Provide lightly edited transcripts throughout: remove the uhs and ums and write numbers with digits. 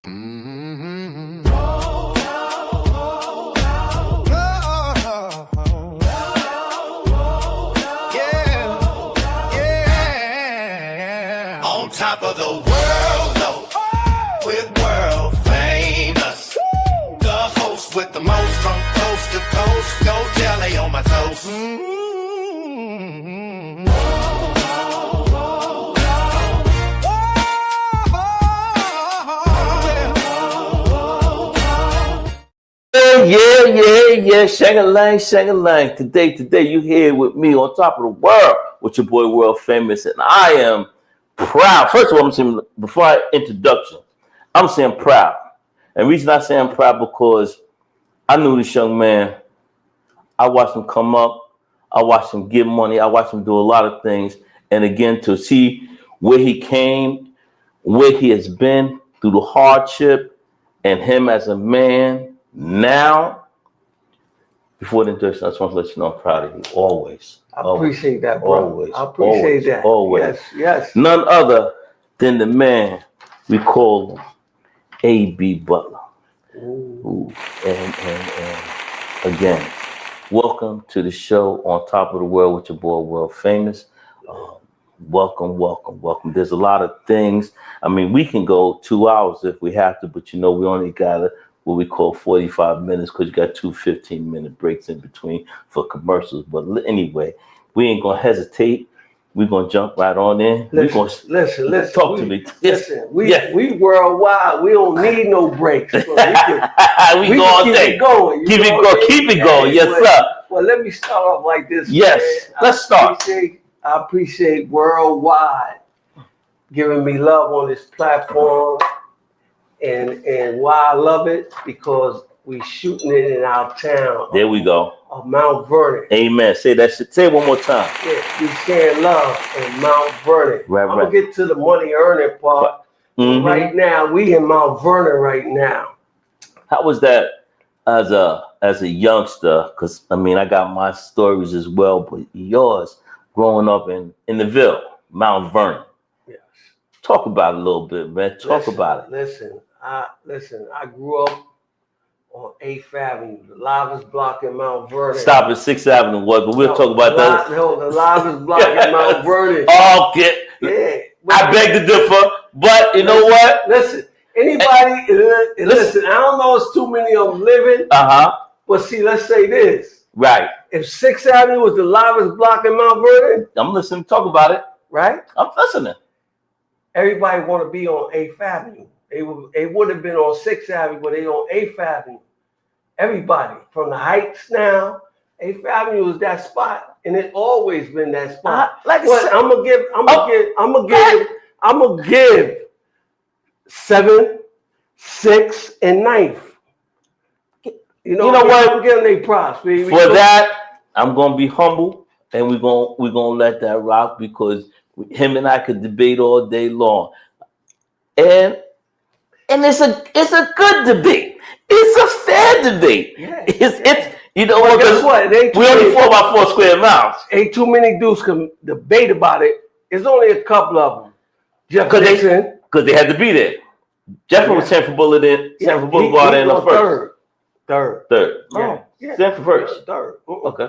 Mm-hmm. Yeah. On top of the world, though, we're world famous. The host with the most from coast to coast. No jelly on my toast. Yeah. Shang-a-lang. Today, you here with me on top of the world with your boy World Famous, and I am proud. First of all, I'm saying before I introduction, I'm saying proud. And the reason I say I'm proud because I knew this young man. I watched him come up. I watched him get money. I watched him do a lot of things. And again, to see where he came, where he has been through the hardship, and him as a man now. Before the introduction, I just want to let you know I'm proud of you. Always. I appreciate that, bro. Always. I appreciate that. Always. Yes. None other than the man we call A.B. Butler. Ooh. And again, welcome to the show On Top of the World with your boy World Famous. Welcome. There's a lot of things. I mean, we can go 2 hours if we have to, but we only got what we call 45 minutes because you got 2 15-minute breaks in between for commercials. But anyway, we ain't going to hesitate. We're going to jump right on in. Listen. Talk to me. Listen, we worldwide. We don't need no breaks. So we can go all day. Keep it going. Keep it going. Yes, sir. Well, let me start off like this. Yes, man. Let's start. I appreciate worldwide giving me love on this platform. And why I love it, because we shooting it in our town. There we go. Of Mount Vernon. Amen. Say that shit. Say it one more time. Yeah, we sharing love in Mount Vernon. Right. I'm gonna get to the money earning part. Mm-hmm. Right now, we in Mount Vernon right now. How was that as a youngster? Because I mean, I got my stories as well, but yours growing up in the Ville, Mount Vernon. Yes. Talk about it a little bit, man. Talk about it. Listen. I grew up on 8th Avenue, the largest block in Mount Vernon. Stop at 6th Avenue, but we'll talk about that. No, the largest block in Mount Vernon. Okay. Yeah. I beg to differ, but you know what? Listen, anybody, listen, I don't know it's too many of them living. But see, let's say this. Right. If 6th Avenue was the largest block in Mount Vernon. I'm listening. Talk about it. Right? I'm listening. Everybody want to be on 8th Avenue. They would have been on 6th Avenue, but they on 8th Avenue. Everybody from the Heights now, 8th Avenue is that spot, and it's always been that spot. I'm gonna give 7th, 6th, and 9th. You know what? I'm giving they props, baby. For that, I'm gonna be humble, and we're gonna let that rock because him and I could debate all day long, and it's a good debate. It's a fair debate. Yeah. It's you know what? Guess what? We only 4 by 4 square miles. Ain't too many dudes can debate about it. It's only a couple of them. Jeff Dixon, because they had to be there. Jeff was Sanford Boulevard in the first. Third. Oh, Sanford first. Third. Okay.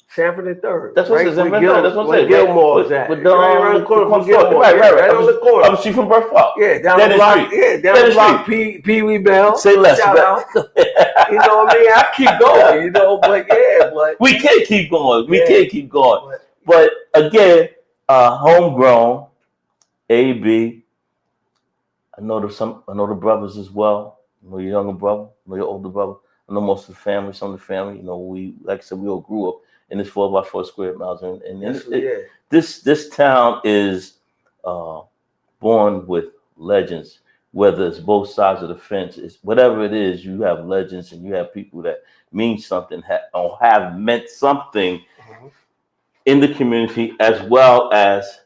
Sanford and third. That's what it says. That's what I'm saying. Gilmore's at. With right around the corner from Gilmore. Right on the corner. I'm the street from Burke Park. Yeah, down the block. Yeah, down the block. Pee Wee Bell. Say less. Shout out. You know what I mean? I keep going. But we can't keep going. But again, homegrown, AB. I know the brothers as well. I know your younger brother. I know your older brother. I know most of the family. Some of the family. We, like I said, we all grew up in this 4 by 4 square miles, and this town is born with legends. Whether it's both sides of the fence, it's whatever it is, you have legends and you have people that mean something or have meant something in the community as well as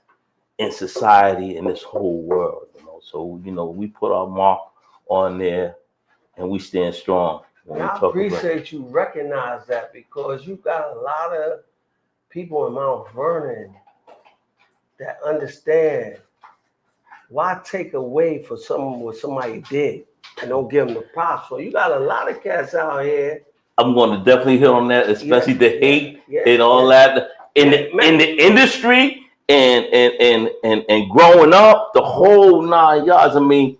in society in this whole world. So we put our mark on there and we stand strong. I appreciate you recognize that, because you got a lot of people in Mount Vernon that understand why take away from what somebody did. and don't give them the props. So you got a lot of cats out here. I'm going to definitely hit on that, especially the hate and all that in the industry and growing up, the whole 9 yards. I mean,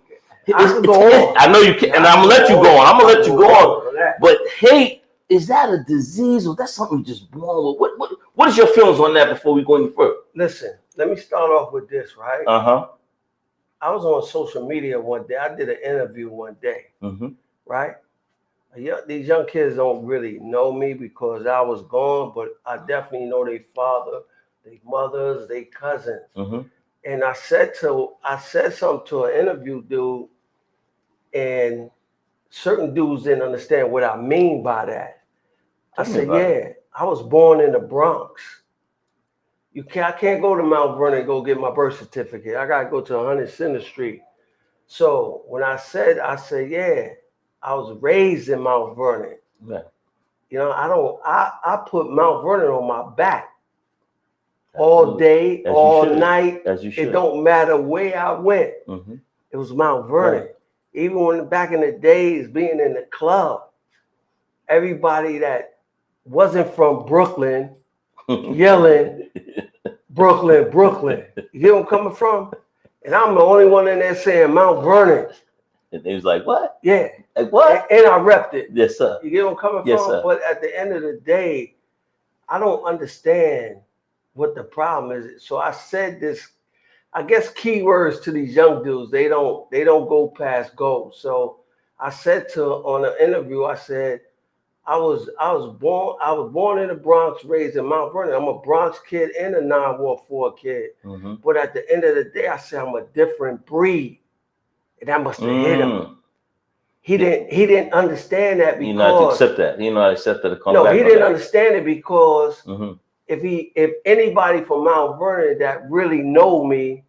I know you can, and I'm gonna let you go on. I'm gonna let you go on. But hate, is that a disease or that's something you just born with? What is your feelings on that before we go any further? Listen, let me start off with this, right? I was on social media one day. I did an interview one day, right? These young kids don't really know me because I was gone, but I definitely know their father, their mothers, their cousins. And I said something to an interview dude, and certain dudes didn't understand what I mean by that. I said, yeah, I was born in the Bronx. I can't go to Mount Vernon and go get my birth certificate. I gotta go to 100 Center Street. So when I said, yeah, I was raised in Mount Vernon. Yeah. You know, I put Mount Vernon on my back all day, all night. As you should. It don't matter where I went. It was Mount Vernon. Right. Even when back in the days, being in the club, everybody that wasn't from Brooklyn yelling, Brooklyn, Brooklyn. You get where I'm coming from? And I'm the only one in there saying Mount Vernon. And they was like, what? Yeah. Like, what? And I repped it. Yes, sir. You get where I'm coming yes, from? Sir. But at the end of the day, I don't understand what the problem is. So I said this, I guess, keywords to these young dudes. They don't go past go. So I said on an interview, I said, I was born in the Bronx, raised in Mount Vernon. I'm a Bronx kid and a 914 kid. But at the end of the day, I said I'm a different breed. And that must have hit him. He didn't understand that because you know to accept that. You know, accept that. No, he didn't understand it because if anybody from Mount Vernon that really know me,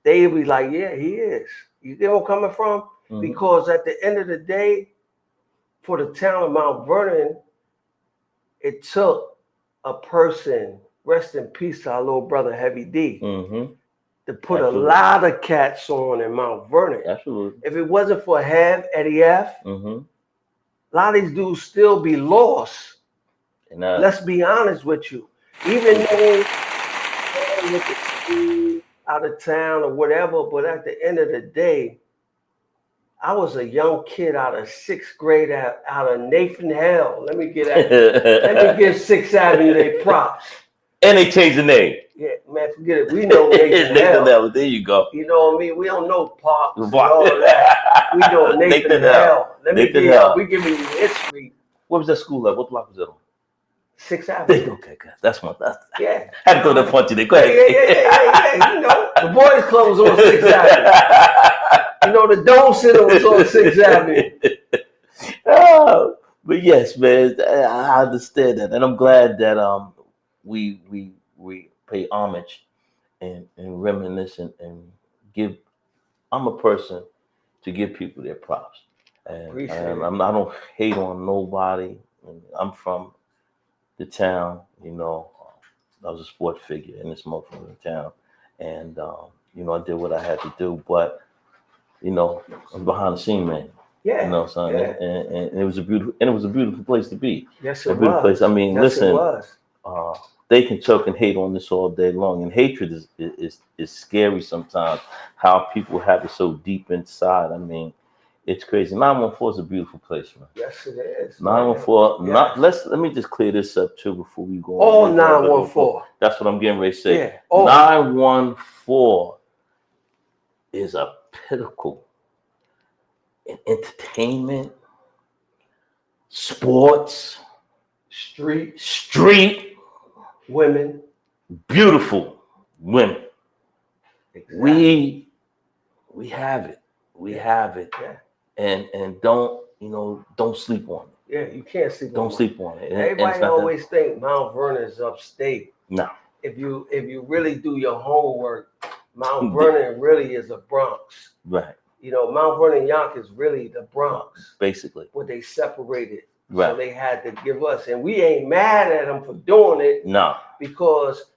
they'd be like, yeah, he is. You get where I'm coming from? Because at the end of the day, for the town of Mount Vernon, it took a person, rest in peace to our little brother Heavy D, to put a lot of cats on in Mount Vernon. Absolutely. If it wasn't for Eddie F, a lot of these dudes still be lost. And, let's be honest with you. Even though out of town or whatever, but at the end of the day, I was a young kid out of 6th grade out of Nathan Hell. Let me give 6th Avenue their props. And they changed the name. Yeah, man, forget it. We know Nathan Hell. There you go. You know what I mean? We don't know Parks and all of that. We know Nathan Hell. We giving you history. What was that school at? What block was it on? 6th Avenue. Okay, good. That's one. Yeah. Had to throw that punch in there. Go ahead. Yeah. You know, the boys' club was on 6th Avenue. You know, the Dome Center was on 6th Avenue. Oh, but yes, man, I understand that, and I'm glad that we pay homage and reminisce and give. I'm a person to give people their props, and I don't hate on nobody. I'm from the town, you know. I was a sports figure in this motherfucking town, and you know, I did what I had to do, but you know, I'm behind the scene, man. Yeah. You know what I'm saying? And it was a beautiful place to be. Yes, it was. Beautiful place. I mean, yes, listen, it was. They can choke and hate on this all day long, and hatred is scary sometimes. How people have it so deep inside. I mean, it's crazy. 914 is a beautiful place, man. Yes, it is. 914. Yes. Let me just clear this up too before we go. All 914. That's what I'm getting ready to say. Yeah. 914 is a pinnacle in entertainment, sports, street women, beautiful women. Exactly. We have it. We have it. Yeah. And don't sleep on it. Yeah, you can't sleep. Don't sleep on it. Everybody always think Mount Vernon is upstate. No. If you really do your homework, Mount Vernon really is a Bronx. Right. You know, Mount Vernon Yonkers really the Bronx. Basically. But they separated. Right. So they had to give us. And we ain't mad at them for doing it. No. Because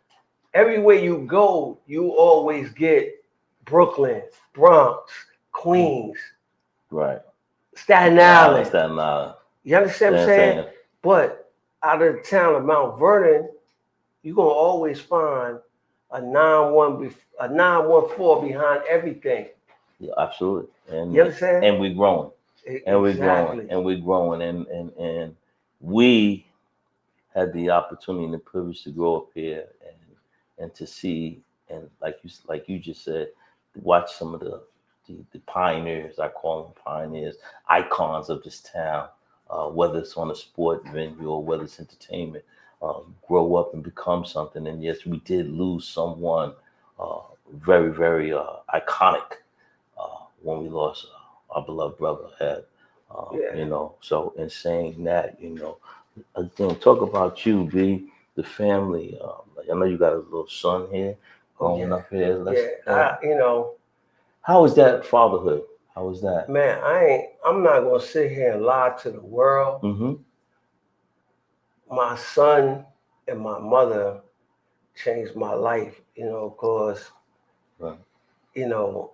everywhere you go, you always get Brooklyn, Bronx, Queens. Right. Staten Island. Staten Island. You understand what I'm saying? But out of the town of Mount Vernon, you're gonna always find a 914 behind everything. Yeah, absolutely. And you understand? And we're growing. And we're Exactly. growing. And we're growing. And we had the opportunity and the privilege to grow up here and to see, and like you just said, watch some of the pioneers. I call them pioneers, icons of this town, whether it's on a sport venue or whether it's entertainment, grow up and become something. And yes, we did lose someone very, very iconic when we lost our beloved brother, Ed. You know, so in saying that, you know, again, talk about you, B, the family. Like I know you got a little son here, growing up here. You know, how was that fatherhood? How was that? Man, I'm not gonna sit here and lie to the world. Mm-hmm. My son and my mother changed my life, you know, because Right. you know,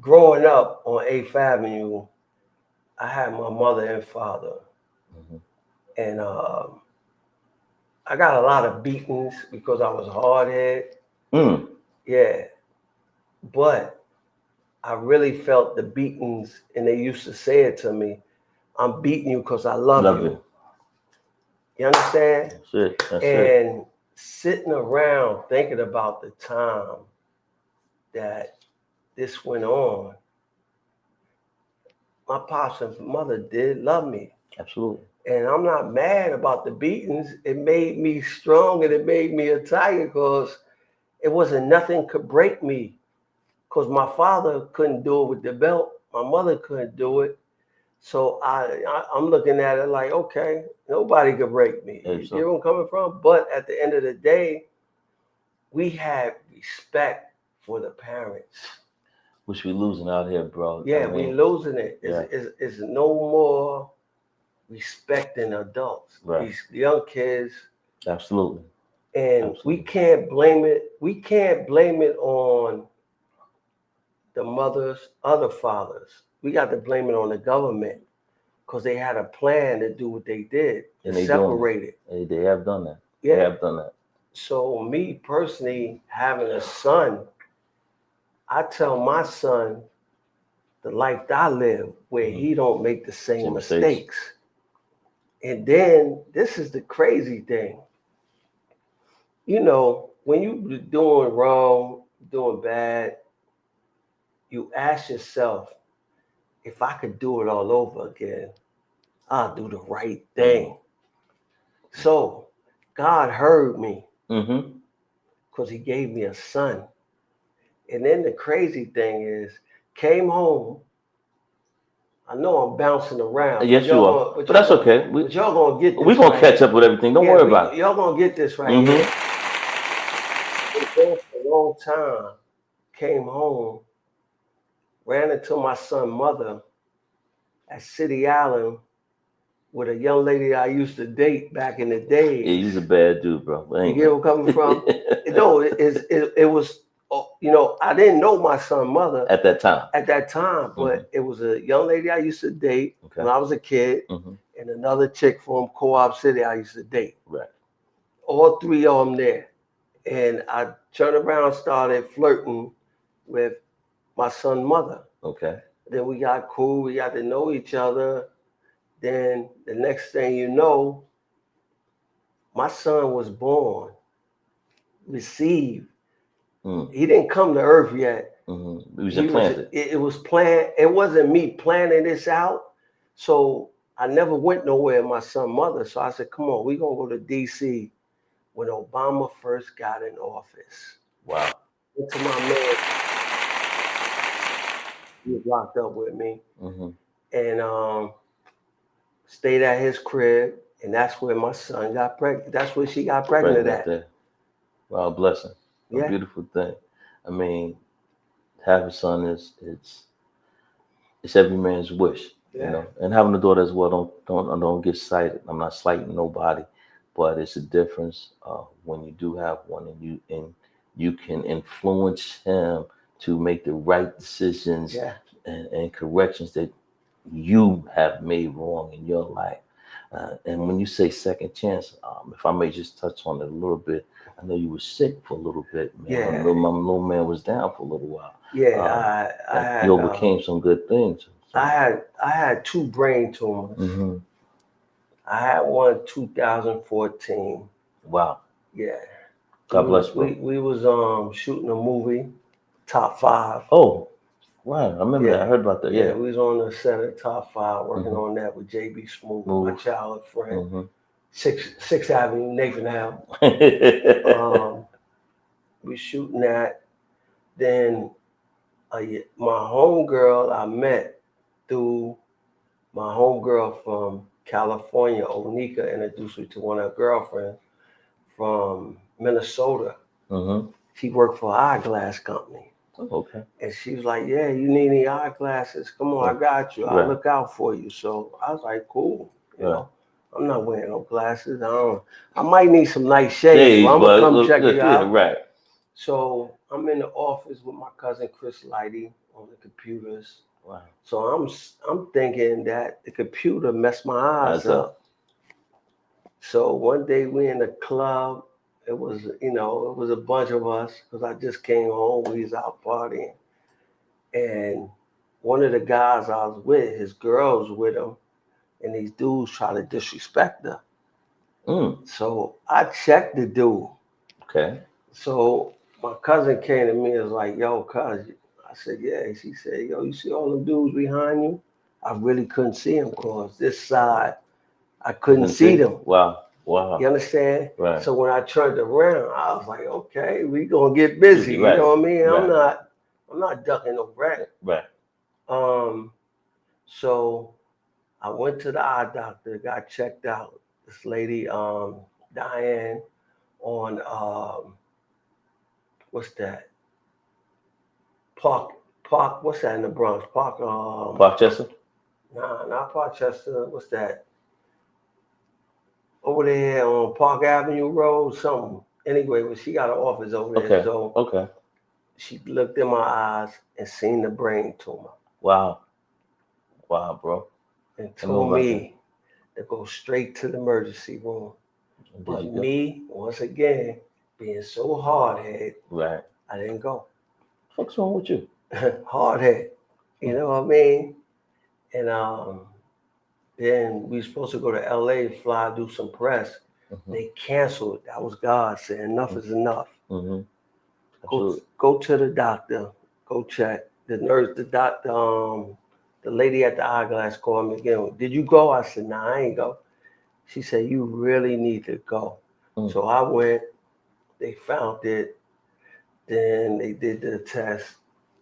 growing up on 8th Avenue, I had my mother and father, Mm-hmm. and I got a lot of beatings because I was hard-headed. Yeah, but I really felt the beatings, and they used to say it to me, I'm beating you because I love you. You understand? That's it. That's and sitting around thinking about the time that this went on, my pops and mother did love me. Absolutely. And I'm not mad about the beatings. It made me strong and it made me a tiger because it wasn't nothing could break me. Because my father couldn't do it with the belt. My mother couldn't do it. So I'm looking at it like, okay, nobody could break me. You see where I'm coming from? But at the end of the day, we had respect for the parents. Which we losing out here, bro. Yeah, we losing it. It's no more respecting adults. Right. These young kids. Absolutely. And we can't blame it. We can't blame it on the mothers, other fathers. We got to blame it on the government because they had a plan to do what they did to separate it. They have done that. Yeah. They have done that. So me personally, having a son, I tell my son the life that I live where he don't make the same mistakes. And then this is the crazy thing. You know, when you doing wrong, doing bad, you ask yourself, if I could do it all over again, I'll do the right thing. So God heard me because he gave me a son. And then the crazy thing is, came home. I know I'm bouncing around. Yes, you are. But that's okay. But y'all gonna get this. We're gonna catch up with everything. Don't worry about it. Y'all gonna get this right here. It was a long time. Came home, ran into my son's mother at City Island with a young lady I used to date back in the days. Yeah, he's a bad dude, bro. You get where I'm coming from? No, it was, you know, I didn't know my son's mother at that time. But it was a young lady I used to date when I was a kid, and another chick from Co-op City I used to date. Right. All three of them there. And I turned around and started flirting with my son's mother. Okay. Then we got cool. We got to know each other. Then the next thing you know, my son was born, received. He didn't come to earth yet. He was implanted. It was planned. It wasn't me planning this out. So I never went nowhere with my son's mother. So I said, come on, we're going to go to D.C. when Obama first got in office. Wow. Went to my man. He was locked up with me. And stayed at his crib. And that's where my son got pregnant. That's where she got pregnant at. There. Wow, blessing. A beautiful thing. I mean, having a son is it's every man's wish, you know. And having a daughter as well, don't get excited. I'm not slighting nobody, but it's a difference when you do have one and you can influence him to make the right decisions and corrections that you have made wrong in your life. And when you say second chance, if I may just touch on it a little bit, I know you were sick for a little bit, man. Yeah. My little man was down for a little while. Yeah, I had, you overcame some good things. So. I had 2 brain tumors. Mm-hmm. I had one 2014. Wow. Yeah. God bless, bro. We was shooting a movie, Top 5. Oh, wow. I remember that. I heard about that. Yeah. We was on the set of Top 5 working on that with JB Smooth, my childhood friend. Mm-hmm. 6th Avenue, Nathan Ave. We shooting that. Then my homegirl I met through my homegirl from California, Onika, introduced me to one of her girlfriends from Minnesota. Mm-hmm. She worked for an eyeglass company. Oh, okay. And she was like, yeah, you need any eyeglasses? Come on, I got you. I'll look out for you. So I was like, cool. You know, I'm not wearing no glasses. I might need some nice shades, but I'm going to come check you out. Right. So I'm in the office with my cousin Chris Lighty on the computers. Wow. So I'm thinking that the computer messed my eyes up. So one day we in the club. It was a bunch of us because I just came home. We was out partying. And one of the guys I was with, his girl was with him, and these dudes try to disrespect her. So I checked the dude. Okay. So my cousin came to me and was like, yo, cuz. I said, yeah. She said, yo, you see all them dudes behind you? I really couldn't see them because this side, I couldn't see them. Wow. You understand? Right. So when I turned around, I was like, okay, we gonna get busy. You know what I mean? Right. I'm not ducking no bread. Right. So I went to the eye doctor, got checked out. This lady, Diane, on what's that? Park, what's that in the Bronx? Parkchester? Nah, not Parkchester. What's that? Over there on Park Avenue Road, something. Anyway, well, she got an office over there. So she looked in my eyes and seen the brain tumor. Wow. Wow, bro. And told me to go straight to the emergency room. But me, once again, being so hard-headed, right, I didn't go. What's wrong with you? Hard-headed. You know what I mean? And then we were supposed to go to LA, fly, do some press. Mm-hmm. They canceled it. That was God saying enough is enough. Mm-hmm. Go to the doctor. Go check. The nurse, the doctor, the lady at the eyeglass called me again. Did you go? I said, nah, I ain't go. She said, you really need to go. Mm. So I went. They found it. Then they did the test.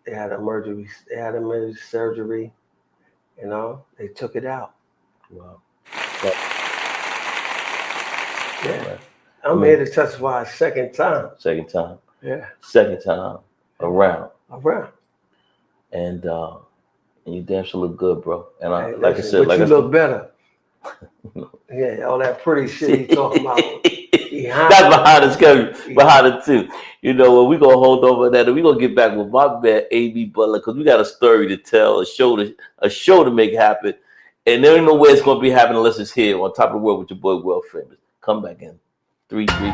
They had emergency surgery. You know, they took it out. Wow. Yeah. I'm here to testify a second time. Second time. Yeah. Second time around. And you damn sure look good, bro. And I look better. Yeah, all that pretty shit you talking about. That's behind the screen, behind the two. You know, we gonna hold over that, and we gonna get back with my man AB Butler because we got a story to tell, a show to make happen, and there ain't no way it's gonna be happening unless it's here on Top of the World with your boy World Famous. Come back in 3-3.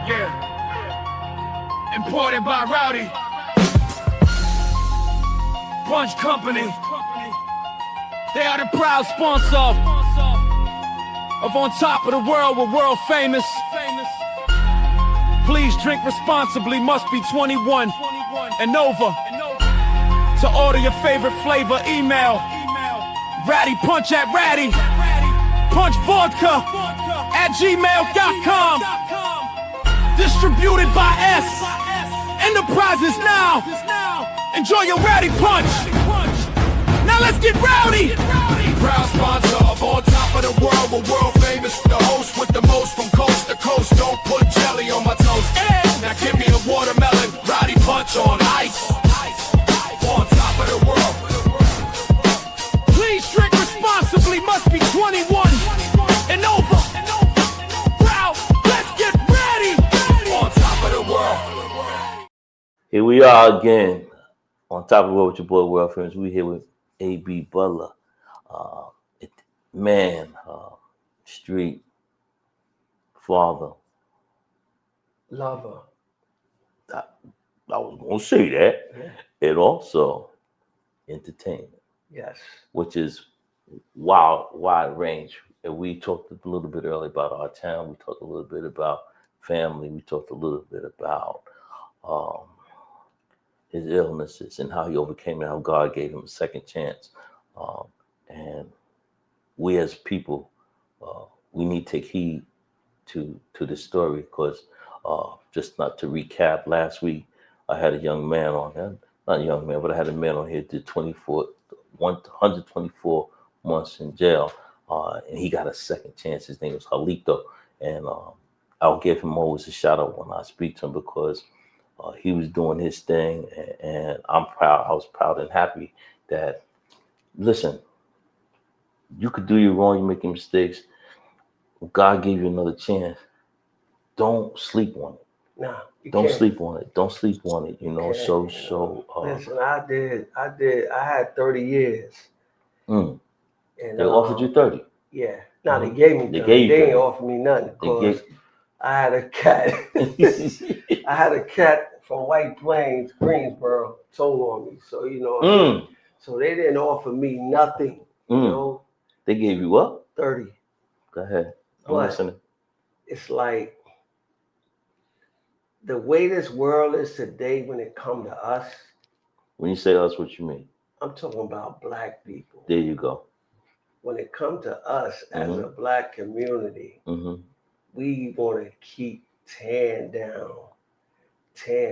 Yeah. Imported by Rowdy. Punch Company. They are the proud sponsor of On Top of the World with World Famous. Please drink responsibly, must be 21 and over. To order your favorite flavor, email rattypunch@ratty, punchvodka@gmail.com. Distributed by S Enterprises now. Enjoy your Ratty Punch. Now let's get rowdy. Proud sponsor of On Top of the World, we're world famous. The host with the most from coast to coast. Don't put jelly on my toast. Now give me a watermelon, Rowdy Punch on ice. On Top of the World. Please drink responsibly, must be 21 and over. Proud, let's get ready. On Top of the World. Here we are again on Top of the World with your boy World Famous. We here with AB Butler. Uh, it, man, street, father. Lover. I, I was going to say that. Yeah. And also entertainment, Yes. which is wide range. And we talked a little bit earlier about our town. We talked a little bit about family. We talked a little bit about um, his illnesses and how he overcame it, how God gave him a second chance. Um, and we as people, uh, we need to take heed to this story because just not to recap, last week I had a young man on here, not a young man, but I had a man on here did 124 months in jail, and he got a second chance. His name was Halito, and I'll give him always a shout out when I speak to him because he was doing his thing, and I'm proud. I was proud and happy that listen, you could do you wrong, you make mistakes. God gave you another chance. Don't sleep on it. Nah, you Don't can't. sleep on it. Don't sleep on it. You know. Can't, listen, I had 30 years. Mm, And they offered you 30. yeah. Now they Mhm. gave me 30. They gave you They ain't 30. offered me nothing They because gave. I had a cat. I had a cat from White Plains, Greensboro, told on me. So you know what I mean? mm, So they didn't offer me nothing, you mm. know, They gave you what? 30. Go ahead. I'm But listening. it's like the way this world is today when it come to us, When you say us, what you mean? I'm talking about black people. There you go. When it comes to us as Mm-hmm. a black community, Mm-hmm. we want to keep tearing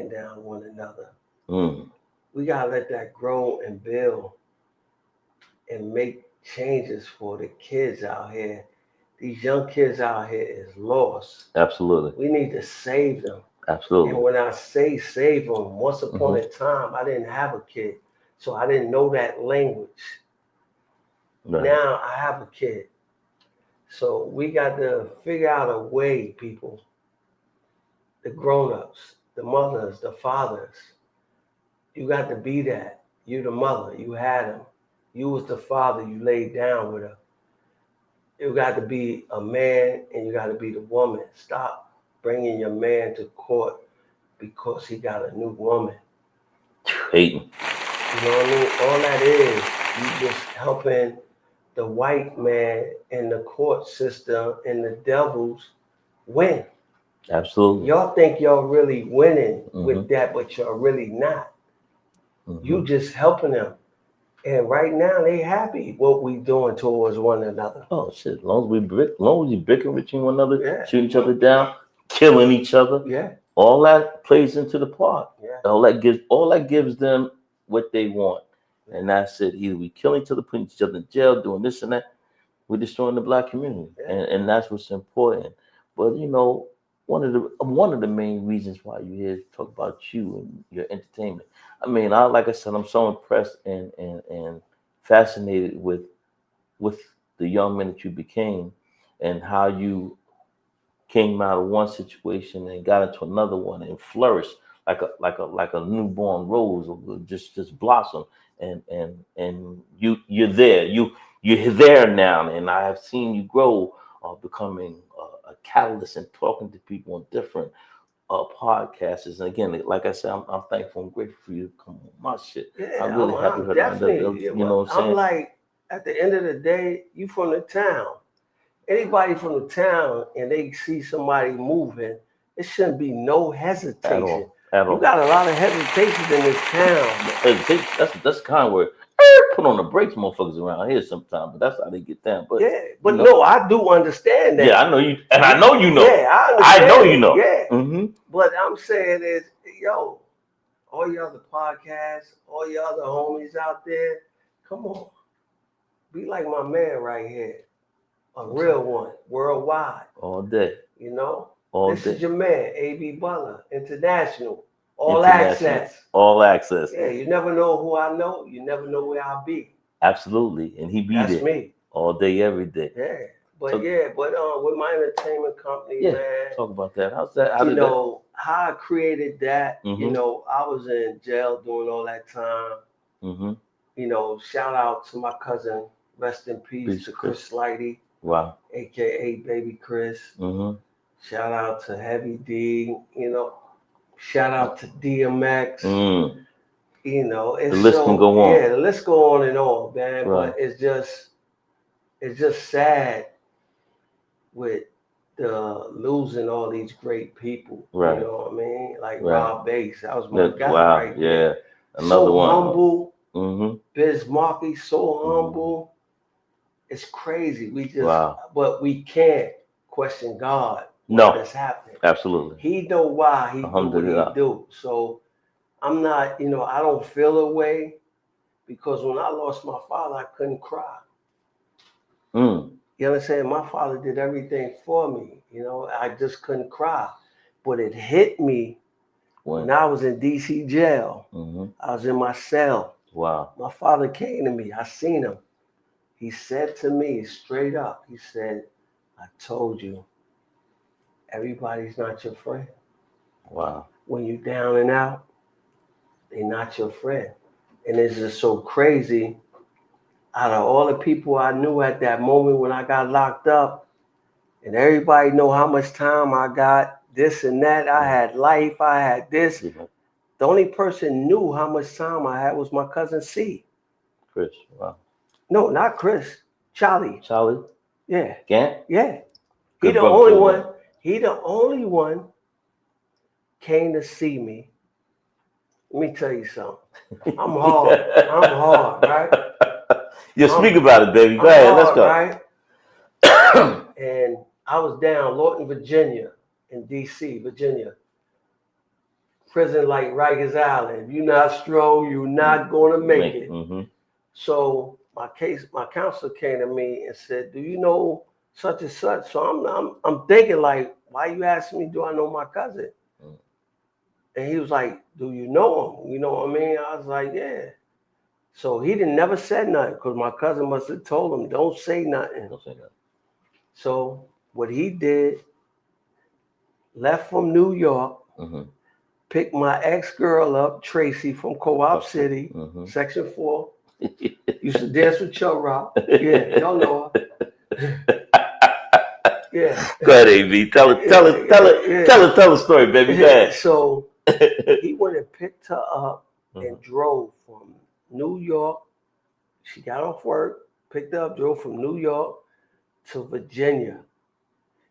down one another. Mm. We gotta let that grow and build and make changes for the kids out here. These young kids out here is lost. Absolutely. We need to save them. And Absolutely. when I say save them, once upon Mm-hmm. a time, I didn't have a kid. So I didn't know that language. Right. Now I have a kid. So we got to figure out a way, people, the grown-ups, the mothers, the fathers. You got to be that. You the mother. You had him. You was the father. You laid down with her. You got to be a man and you got to be the woman. Stop bringing your man to court because he got a new woman. Hating. You know what I mean? All that is, you just helping the white man in the court system and the devils win. Absolutely. Y'all think y'all really winning Mm-hmm. with that, but y'all really not. Mm-hmm. You just helping them. And right now they happy what we doing towards one another. Oh shit! As long as we bickering between one another, Yeah. shooting each other down, killing each other, Yeah. all that plays into the part. Yeah. All that gives them what they want, and that's it. Either we kill each other, putting each other in jail, doing this and that. We're destroying the black community, Yeah. and that's what's important. But you know, one of the main reasons why you're here to talk about you and your entertainment. I mean, like I said, I'm so impressed and fascinated with the young man that you became and how you came out of one situation and got into another one and flourished like a newborn rose or just blossom and you're there now, and I have seen you grow, becoming a catalyst and talking to people on different podcasts. And again, like I said, I'm thankful and grateful for you to come on my shit. Yeah, I'm really happy I'm for definitely. you know what I'm I'm saying? like, at the end of the day, you from the town. Anybody from the town and they see somebody moving, it shouldn't be no hesitation. At You all. got a lot of hesitation in this town. That's kind of where put on the brakes, motherfuckers around here sometimes, but that's how they get down. But Yeah, but you know, no, I do understand that. yeah, I know you, and I know you know. Yeah, I I understand. know you know. Yeah, Mm-hmm. but I'm saying is, yo, all your other podcasts, all your other homies out there, come on, be like my man right here, a real one, worldwide. All day, You know, all this day. is your man, AB Butler, international, all International, access. all access. Yeah, you never know who I know. You never know where I'll be. Absolutely, and he be That's there me. all day, every day. Yeah, but So, with my entertainment company, yeah, man, talk about that. How's that? How you did know how I created that. Mm-hmm. You know, I was in jail doing all that time. that? Mm-hmm. You know, shout out to my cousin Rest in peace Peace, to Chris. Chris Lighty, Wow. aka Baby Chris. Mm-hmm. Shout out to Heavy D. Shout out to DMX. Mm. It's The list can go on. Yeah, the list go on and on, man. Right. But it's just sad with losing all these great people. Right. You know what I mean? Like Right. Rob Bass, that was my guy Wow. right Yeah. there. Another So one. humble, Mm-hmm. Biz Markie, so Mhm. humble. It's crazy. Wow. But we can't question God No. what is happening. Absolutely. He know why he do what Alhamdulillah. he do. So I'm not, I don't feel a way because when I lost my father, I couldn't cry. Mm. You understand? My father did everything for me. I just couldn't cry. But it hit me when I was in DC jail. Mm-hmm. I was in my cell. Wow. My father came to me. I seen him. He said to me straight up, he said, I told you, everybody's not your friend. Wow. When you're down and out, they're not your friend. And it's just so crazy. Out of all the people I knew at that moment when I got locked up, and everybody know how much time I got, this and that. I had life, I had this. The only person knew how much time I had was my cousin C. Chris. Wow. No, not Chris. Charlie. Charlie. Yeah. Gant. Yeah. He Good the brother only too, one. man. He the only one came to see me. Let me tell you something. I'm hard. I'm hard, right? You speak about it, baby. Go ahead. Let's go. Right? And I was down Lawton, Virginia, in D.C., Virginia. Prison like Rikers Island. If you're not strong, you're not going to make it. Mm-hmm. So my counselor came to me and said, "Do you know such and such?" So I'm thinking like, why you asking me? Do I know my cousin? And he was like, "Do you know him?" You know what I mean? I was like, "Yeah." So he never said nothing because my cousin must have told him, "Don't say nothing." Don't say that. So what he did, left from New York, picked my ex-girl up, Tracy from Co-op City, Section 4. Used to dance with Chuck Rock. Yeah, y'all know her. Yeah. Go ahead, AV. Tell the story, baby. Go ahead. So he went and picked her up and drove from New York. She got off work, picked her up, drove from New York to Virginia.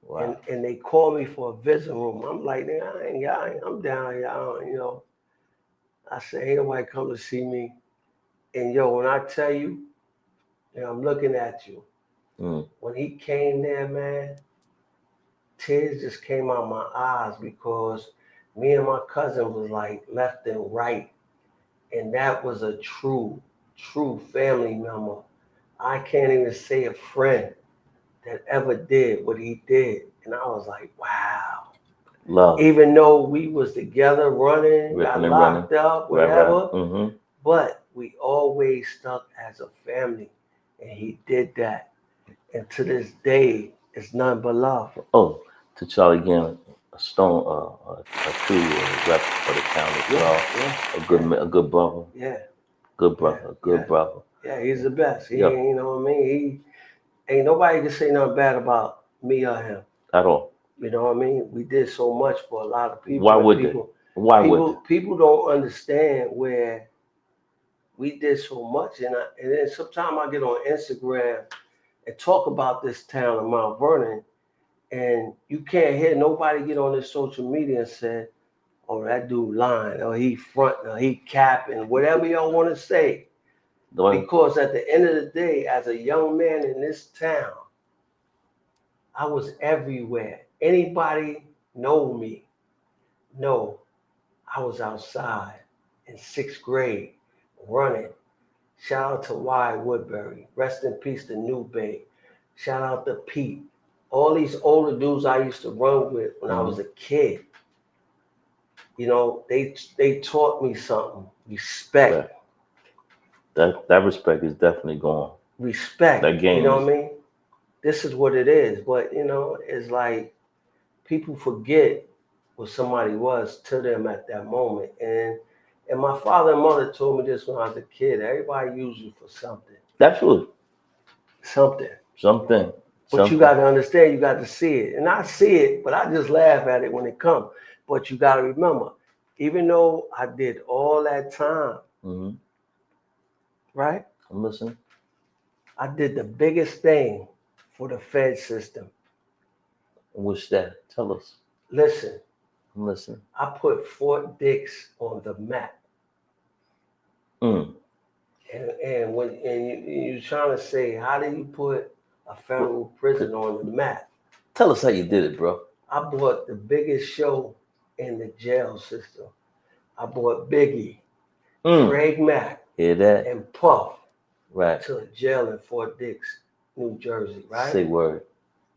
Wow. And they called me for a visit room. I'm like, I'm down here. I said, ain't nobody come to see me. And when I tell you, I'm looking at you. When he came there, man, tears just came out my eyes because me and my cousin was like left and right. And that was a true family member. I can't even say a friend that ever did what he did. And I was like, wow. Love. Even though we was together running, got locked up, whatever, right. But we always stuck as a family. And he did that. And to this day, it's nothing but love. Oh, to Charlie Gant, a true rep for the town as well. Yeah. A good brother. Yeah. Good brother. Good brother. Yeah, he's the best. You know what I mean? He ain't nobody can say nothing bad about me or him. At all. You know what I mean? We did so much for a lot of people. Why would they? Why would they? People don't understand where we did so much. And then sometimes I get on Instagram and talk about this town of Mount Vernon, and you can't hear nobody get on this social media and say, oh, that dude lying, or he fronting, or he capping, whatever y'all want to say. Because at the end of the day, as a young man in this town, I was everywhere. Anybody know me? No, I was outside in 6th grade running. Shout out to Y Woodbury. Rest in peace to New Bay. Shout out to Pete. All these older dudes I used to run with when I was a kid. They taught me something. Respect. That respect is definitely gone. Respect. That game. You know what I mean? This is what it is. But it's like people forget what somebody was to them at that moment. And my father and mother told me this when I was a kid. Everybody uses you for something. Absolutely. something. But you got to understand, you got to see it. And I see it, but I just laugh at it when it comes. But you got to remember, even though I did all that time, right? I'm listening. I did the biggest thing for the Fed system. And what's that? Tell us. Listen. I'm listening. I put Fort Dix on the map. And when you're trying to say, how do you put a federal prison on the map? Tell us how you did it, bro. I bought the biggest show in the jail system. I bought Biggie, Craig Mack, Hear that? and Puff Right. to a jail in Fort Dix, New Jersey, right? Say word.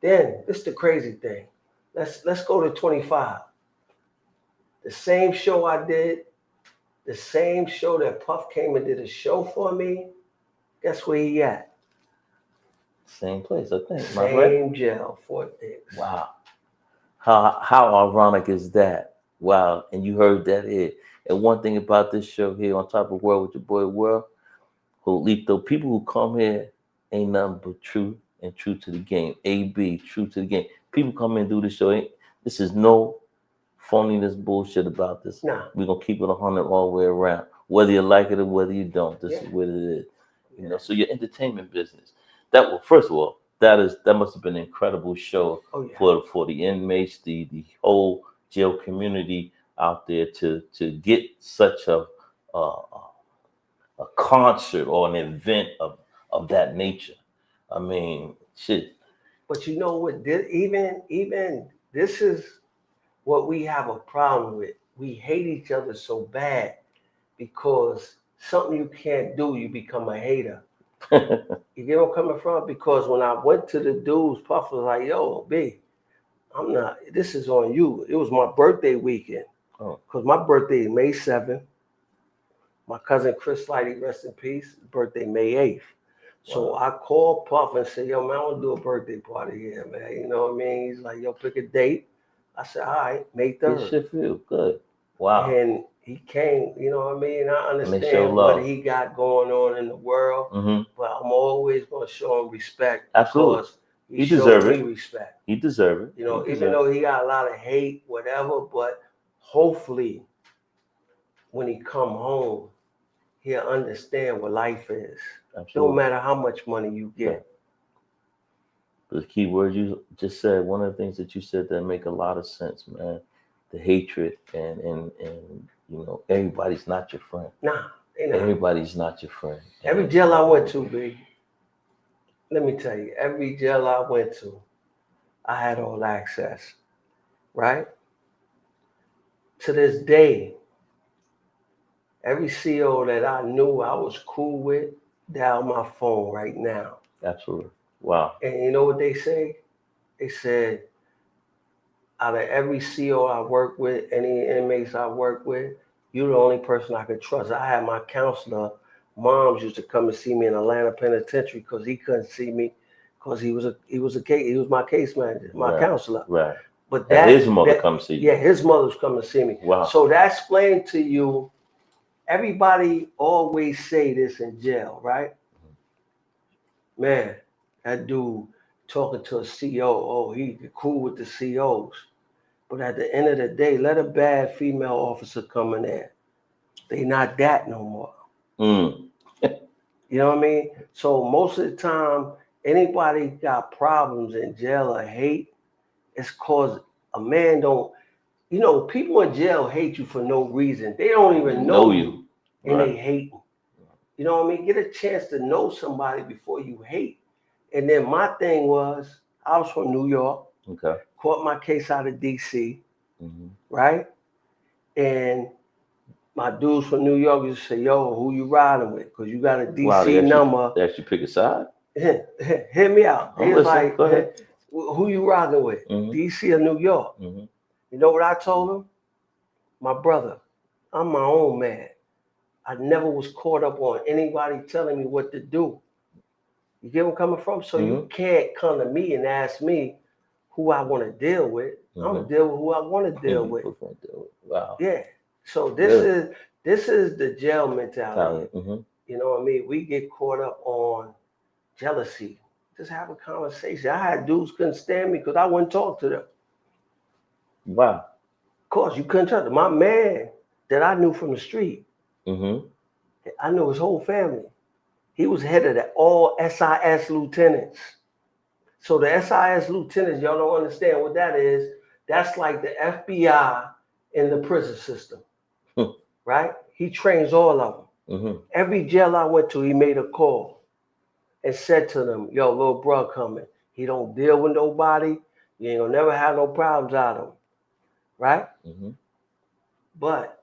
Then, this is the crazy thing. Let's go to 25. The same show I did, the same show that Puff came and did a show for me, guess where he at? Same place, I think. Same jail, Fort Dix. Wow. How ironic is that? Wow. And you heard that here. And one thing about this show here on Top of the World with your boy World, Julito, people who come here ain't nothing but true and true to the game. AB, true to the game. People come in and do the show. This is no phoniness bullshit about this. Nah. We're going to keep it 100 all the way around. Whether you like it or whether you don't, this is what it is. You know, so your entertainment business. First of all, that must have been an incredible show for the inmates, the whole jail community out there to get such a concert or an event of that nature. I mean, shit. But you know what? Even this is what we have a problem with. We hate each other so bad because something you can't do, you become a hater. You get where I'm coming from? Because when I went to the dudes, Puff was like, yo, B, this is on you. It was my birthday weekend. Because my birthday is May 7th. My cousin Chris Lighty, rest in peace, birthday May 8th. So I called Puff and said, yo, man, I want to do a birthday party here, man. You know what I mean? He's like, yo, pick a date. I said, all right, May 3rd. Good shit for you. Good. Wow. And he came, you know what I mean? I understand what he got going on in the world, but I'm always going to show him respect. Absolutely. Because he deserves me respect. He deserves it. You know, even though he got a lot of hate, whatever, but hopefully when he come home, he'll understand what life is. Absolutely. No matter how much money you get. The key word you just said, one of the things that you said that make a lot of sense, man. The hatred and you know, everybody's not your friend. Nah, everybody's not your friend. Every jail I went to, B, let me tell you, every jail I went to, I had all access, right? To this day, every CO that I knew I was cool with, dial my phone right now. Absolutely. Wow. And you know what they say? They said, out of every CO I work with, any inmates I work with, you're the only person I could trust. I had my counselor, moms used to come and see me in Atlanta Penitentiary because he couldn't see me because he was my case manager, my counselor. Right. But his mother come see you. Yeah, his mother's come to see me. Wow. So that explained to you, everybody always say this in jail, right? Man, that dude talking to a CO, he cool with the COs. But at the end of the day, let a bad female officer come in there. They not that no more. You know what I mean? So most of the time, anybody got problems in jail or hate, it's cause a man don't, you know, people in jail hate you for no reason. They don't even know you. And they hate you. You know what I mean? Get a chance to know somebody before you hate. And then my thing was, I was from New York. Okay. Caught my case out of DC, right? And my dudes from New York used to say, yo, who you riding with? Because you got a DC number. They actually pick a side? Hear me out. They was like, go ahead. Who you riding with? DC or New York? You know what I told them? My brother, I'm my own man. I never was caught up on anybody telling me what to do. You get where I'm coming from? So you can't come to me and ask me who I want to deal with. I'm gonna deal with who I want to deal with. Wow. Yeah. So this is the jail mentality. You know what I mean? We get caught up on jealousy. just have a conversation. I had dudes couldn't stand me because I wouldn't talk to them. Wow. Of course, you couldn't touch them. My man that I knew from the street, Mm-hmm. I knew his whole family. He was head of all SIS lieutenants. So the SIS lieutenants, y'all don't understand what that is. That's like the FBI in the prison system, right? He trains all of them. Mm-hmm. Every jail I went to, he made a call and said to them, yo, little bro coming. He don't deal with nobody. You ain't gonna never have no problems out of him, right? Mm-hmm. But,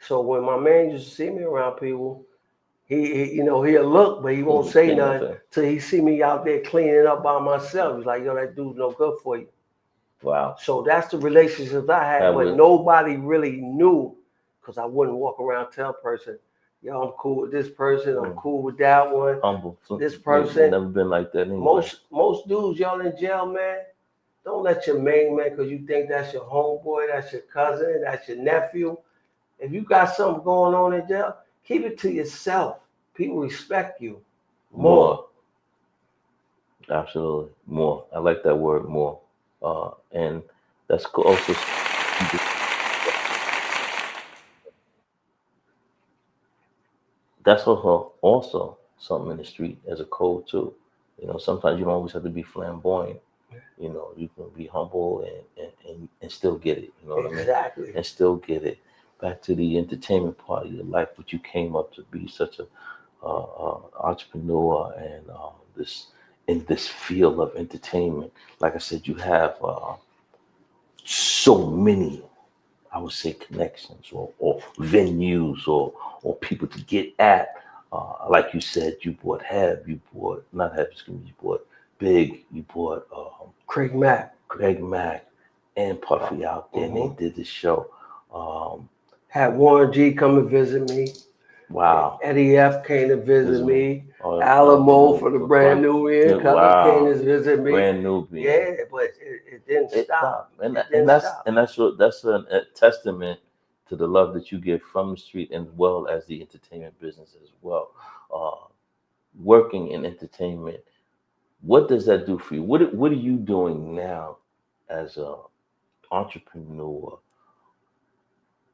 so when my man used to see me around people, he'll look, but he won't say nothing till he see me out there cleaning up by myself. He's like, yo, that dude's no good for you. Wow. So that's the relationships I had, but nobody really knew because I wouldn't walk around tell a person, yo, I'm cool with this person, I'm cool with that one. Humble. This person. Never been like that anyway. Most dudes, y'all in jail, man, don't let your main man, because you think that's your homeboy, that's your cousin, that's your nephew. If you got something going on in jail, keep it to yourself. People respect you more. Absolutely. More. I like that word, more. And that's also that's also something in the street as a code too. Sometimes you don't always have to be flamboyant. You can be humble and still get it. You know what Exactly. I mean? And still get it. Back to the entertainment part of your life, but you came up to be such a entrepreneur and in this field of entertainment. Like I said, you have so many, I would say, connections or venues or people to get at. Like you said, you bought Heb, you bought not Heb, excuse me, you bought Big, you bought Craig Mack, and Puffy out there, and they did the show. Had Warren G come and visit me. Wow. Eddie F came to visit me. Oh, Alamo for the brand new year came to visit me. Brand new being. Yeah, but it didn't stop. And that's a testament to the love that you get from the street as well as the entertainment business as well. Working in entertainment, what does that do for you? What are you doing now as a entrepreneur?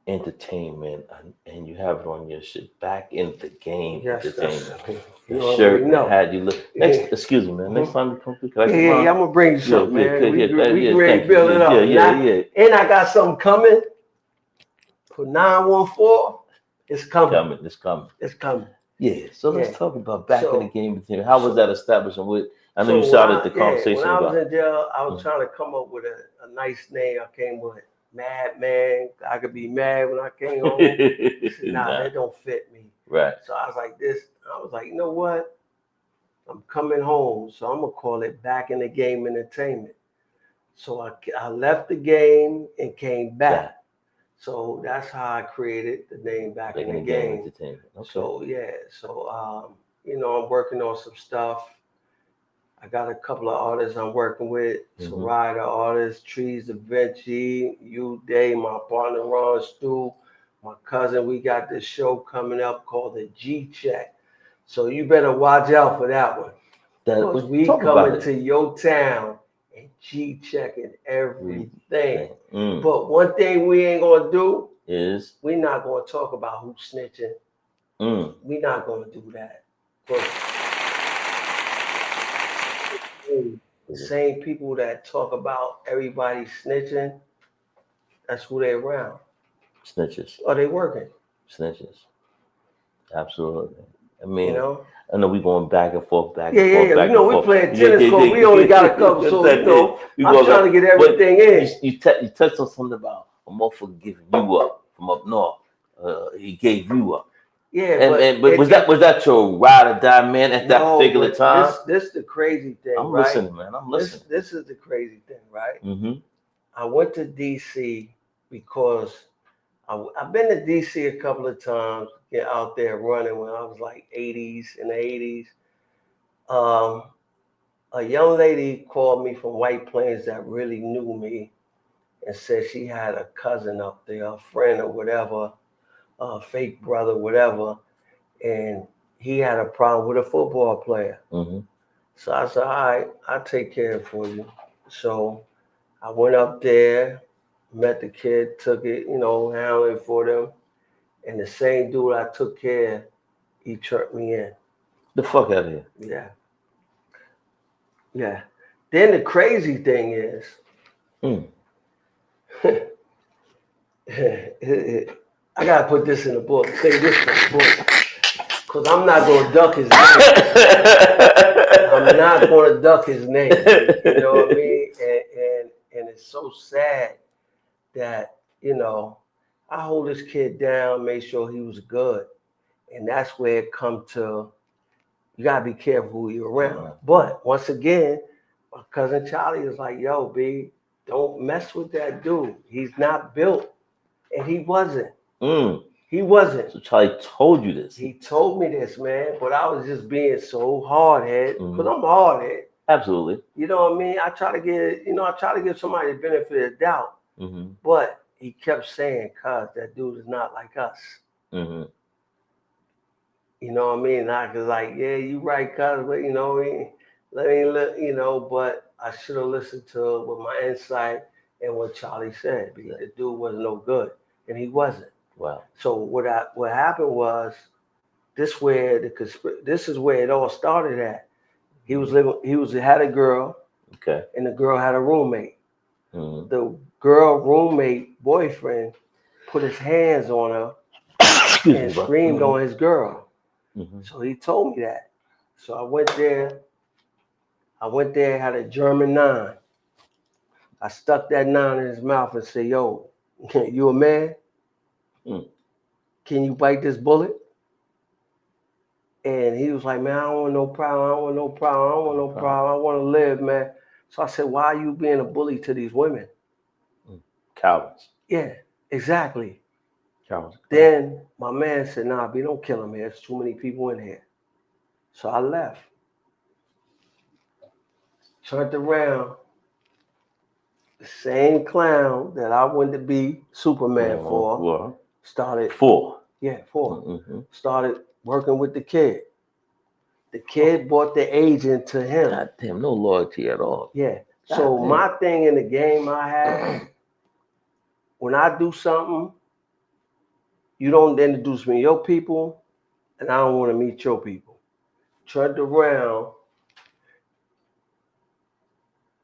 Entertainment, and you have it on your shit. Back in the game, yes, entertainment. The shirt and hat you look. Excuse me, man. Next time you come through, I'm gonna bring you something, man. We ready to build it up. Yeah. And I got something coming for 914. It's coming. It's coming. Yeah. So let's talk about back in the game entertainment. How was that established? And I know you started the conversation. When I was in jail, I was trying to come up with a nice name. I came with Madman. I could be mad when I came home. I said, nah, that don't fit me. Right. So I was like this. I was like, you know what? I'm coming home, so I'm gonna call it Back in the Game Entertainment. So I left the game and came back. So that's how I created the name Back in the Game Entertainment. Okay. So I'm working on some stuff. I got a couple of artists I'm working with, some rider artists, Trees Da Vinci, You Day, my partner Ron Stu, my cousin. We got this show coming up called the G Check. So you better watch out for that one. Because we coming to your town and G checking everything. But one thing we ain't gonna do is we're not gonna talk about who's snitching. We're not gonna do that. The same people that talk about everybody snitching, that's who they around. Snitches. Are they working? Snitches. Absolutely. I mean, I know we going back and forth, back and forth. Yeah. We playing tennis court. We only got a couple, so I'm trying to get everything in. You touched on something about a motherfucker giving you up from up north. He gave you up. Yeah, but was that your ride or die man at that particular time? This is the crazy thing, I'm right? listening, man. I'm listening. This is the crazy thing, right? I went to DC because I've been to DC a couple of times, get out there running when I was like in the 80s. A young lady called me from White Plains that really knew me and said she had a cousin up there, a friend or whatever, a fake brother, whatever, and he had a problem with a football player. So I said, all right, I'll take care of it for you. So I went up there, met the kid, took it, handled it for them. And the same dude I took care of, he turned me in. The fuck out of here. Yeah. Yeah. Then the crazy thing is, I gotta put this in the book. Say this in the book. Because I'm not gonna duck his name. I'm not gonna duck his name. You know what I mean? And it's so sad that, I hold this kid down, make sure he was good. And that's where it come to, you gotta be careful who you're around. But once again, my cousin Charlie was like, yo, B, don't mess with that dude. He's not built. And he wasn't. He wasn't. So Charlie told you this. He told me this, man, but I was just being so hard-headed, because I'm hard-headed. Absolutely. You know what I mean? I try to give somebody the benefit of the doubt. But he kept saying, cuz that dude is not like us. You know what I mean? And I was like, yeah, you right, cuz, but let me look, but I should have listened to with my insight and what Charlie said, because the dude wasn't no good. And he wasn't. Wow. So what happened was, this is where it all started at. He had a girl, okay, and the girl had a roommate. The girl roommate boyfriend put his hands on her and screamed on his girl. So he told me that. So I went there, had a German 9. I stuck that 9 in his mouth and said, yo, you a man? Can you bite this bullet? And he was like, man, I don't want no problem. I want to live, man. So I said, why are you being a bully to these women? Cowards. Yeah, exactly. Cowards. Then my man said, nah, B, don't kill him here. There's too many people in here. So I left. Turned around. The same clown that I wanted to be Superman for started. 4. Yeah, 4. Started working with the kid. The kid brought the agent to him. God damn, no loyalty at all. Yeah. So my thing in the game I had, when I do something, you don't introduce me to your people, and I don't want to meet your people. Turned around.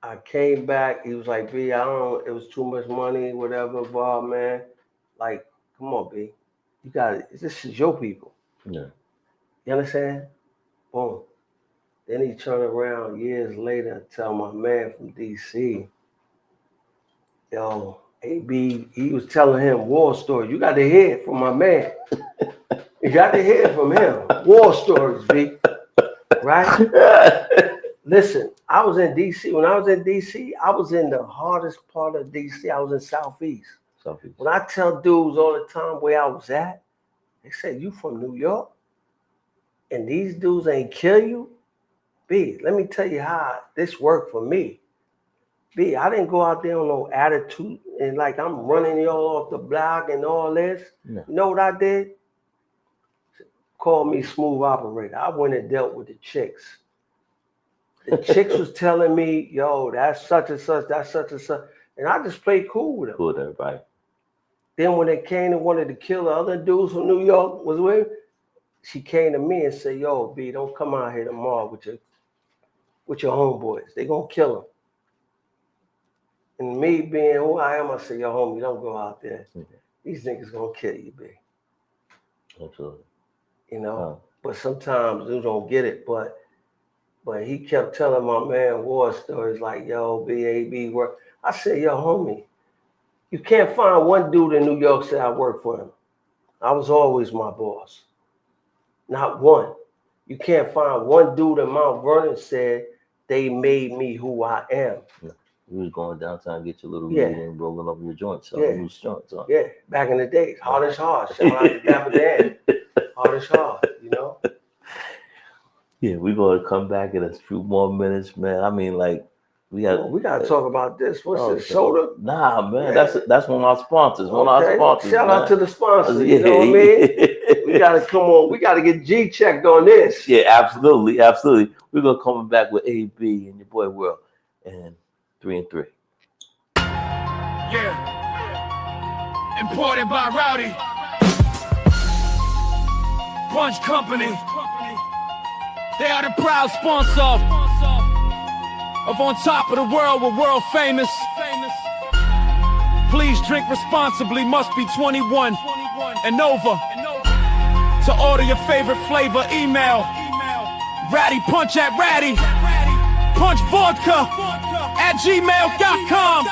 I came back. He was like, B, it was too much money, whatever, Bob, man. Like, come on, B. This is your people. Yeah. You understand? Boom. Then he turned around years later and tell my man from DC, yo, AB, he was telling him war stories. You got to hear it from my man. You got to hear it from him. War stories, B. Right? Listen, I was in DC. When I was in DC, I was in the hardest part of DC. I was in Southeast. When I tell dudes all the time where I was at, they say, you from New York? And these dudes ain't kill you? B, let me tell you how this worked for me. B, I didn't go out there on no attitude and like I'm running y'all off the block and all this. No. You know what I did? Call me smooth operator. I went and dealt with the chicks. The chicks was telling me, yo, that's such and such, that's such and such. And I just played cool with them. Cool with everybody. Then when they came and wanted to kill the other dudes from New York was with, she came to me and said, yo, B, don't come out here tomorrow with your homeboys. They gonna kill them. And me being who I am, I said, yo, homie, don't go out there. These niggas gonna kill you, B. Absolutely. But sometimes dudes don't get it. But he kept telling my man war stories like, yo, B, work. I said, yo, homie, you can't find one dude in New York said I work for him. I was always my boss. Not one. You can't find one dude in Mount Vernon said they made me who I am. Yeah. You was going downtown, get your little weed and rolling over your joints. Loose joints. Yeah, back in the days. Hard as hard. Shout out to Dapper Dan. Hard as hard, Yeah, we're going to come back in a few more minutes, man. I mean, like, we got to talk about this. What's this, soda? Nah, man, that's one of our sponsors. Shout out to the sponsors. You know what I mean? We We gotta come on. We gotta get G checked on this. Yeah, absolutely, absolutely. We're gonna come back with AB and your boy World and 3 and 3. Yeah. Imported by Rowdy. Punch Company. They are the proud sponsor of On Top of the World, we're world famous. Please drink responsibly, must be 21 and over. To order your favorite flavor, email rattypunch@punchvodka@gmail.com.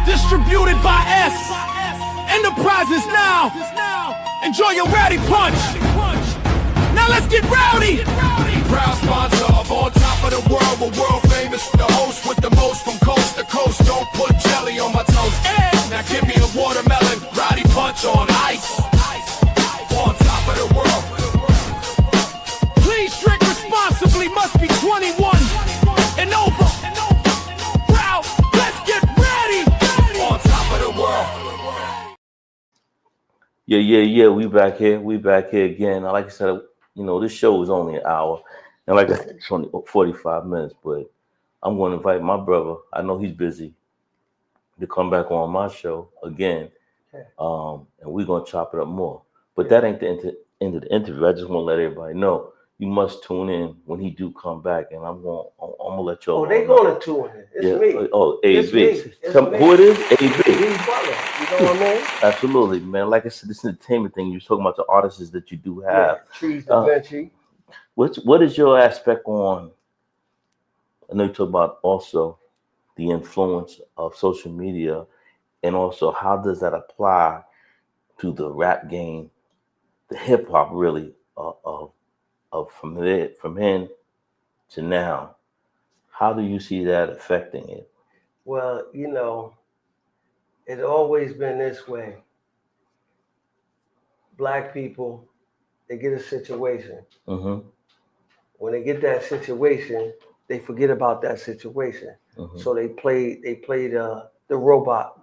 Distributed by S Enterprises now. Enjoy your Ratty Punch. Now let's get rowdy. Proud sponsor of On Top of the World, we're world famous. The host with the most from coast to coast. Don't put jelly on my toast. Now give me a watermelon, Rowdy Punch on ice. On top of the world. Please drink responsibly, must be 21 and over. Proud, let's get ready. On top of the world. Yeah. We back here. We back here again. Like I said, this show is only an hour. And like I said, it's only 45 minutes, but I'm going to invite my brother. I know he's busy to come back on my show again. And we're going to chop it up more. But that ain't the end of the interview. I just want to let everybody know you must tune in when he do come back. And I'm going to let y'all know. Oh, they going to tune in. It's me. Oh, It's AB. me. It's me. Who it is? AB. Butler. You know what I mean? Absolutely, man. Like I said, this entertainment thing, you're talking about the artists that you do have. Trees Da Vinci. What is your aspect on? I know you talk about also the influence of social media, and also how does that apply to the rap game, the hip hop really, of from then to now. How do you see that affecting it? Well, it's always been this way. Black people, they get a situation. Mm-hmm. When they get that situation, they forget about that situation. Mm-hmm. So they play the robot.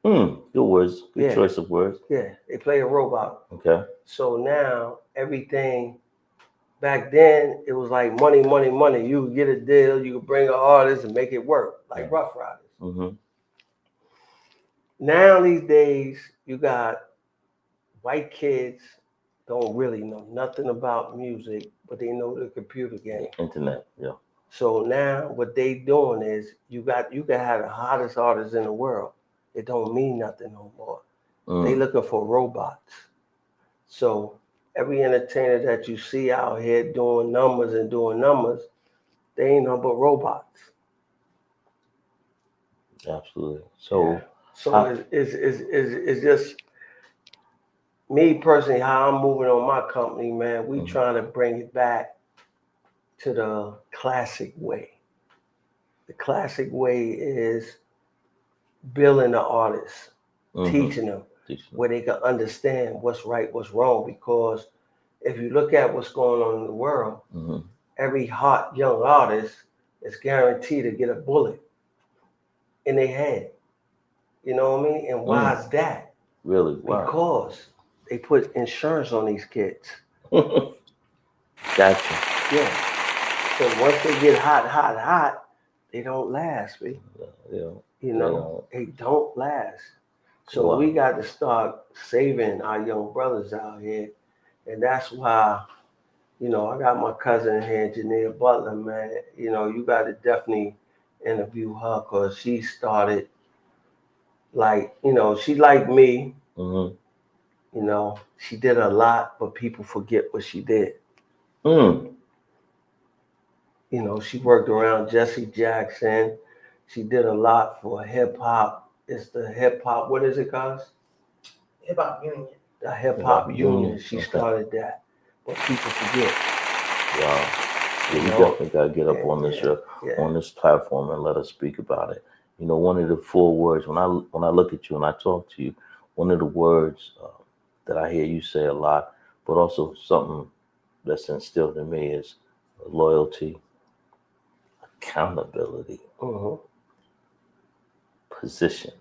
Good words. Good choice of words. Yeah, they play a robot. Okay. So now everything, back then it was like money. You could get a deal, you could bring an artist and make it work, like Rough Riders. Mm-hmm. Now these days, you got white kids don't really know nothing about music, but they know the computer game. Internet, yeah. So now what they doing is you can have the hottest artists in the world. It don't mean nothing no more. They looking for robots. So every entertainer that you see out here doing numbers, they ain't nothing but robots. Absolutely. So it's just me personally, how I'm moving on my company, man. We trying to bring it back to the classic way. The classic way is building the artists, teaching them where they can understand what's right, what's wrong. Because if you look at what's going on in the world, every hot young artist is guaranteed to get a bullet in their head. You know what I mean? And why is that? Really? Why? Because they put insurance on these kids. Gotcha. Yeah. So once they get hot, they don't last, man. Yeah. They don't last. So we got to start saving our young brothers out here. And that's why, I got my cousin here, Janelle Butler, man. You got to definitely interview her because she started she like me. She did a lot, but people forget what she did. She worked around Jesse Jackson. She did a lot for hip hop. It's the hip hop. What is it, guys? Hip Hop Union. The Hip Hop Union. She started that, but people forget. Wow. Yeah, we definitely gotta get up on this on this platform and let us speak about it. One of the 4 words when I look at you and I talk to you, one of the words that I hear you say a lot, but also something that's instilled in me is loyalty, accountability, position,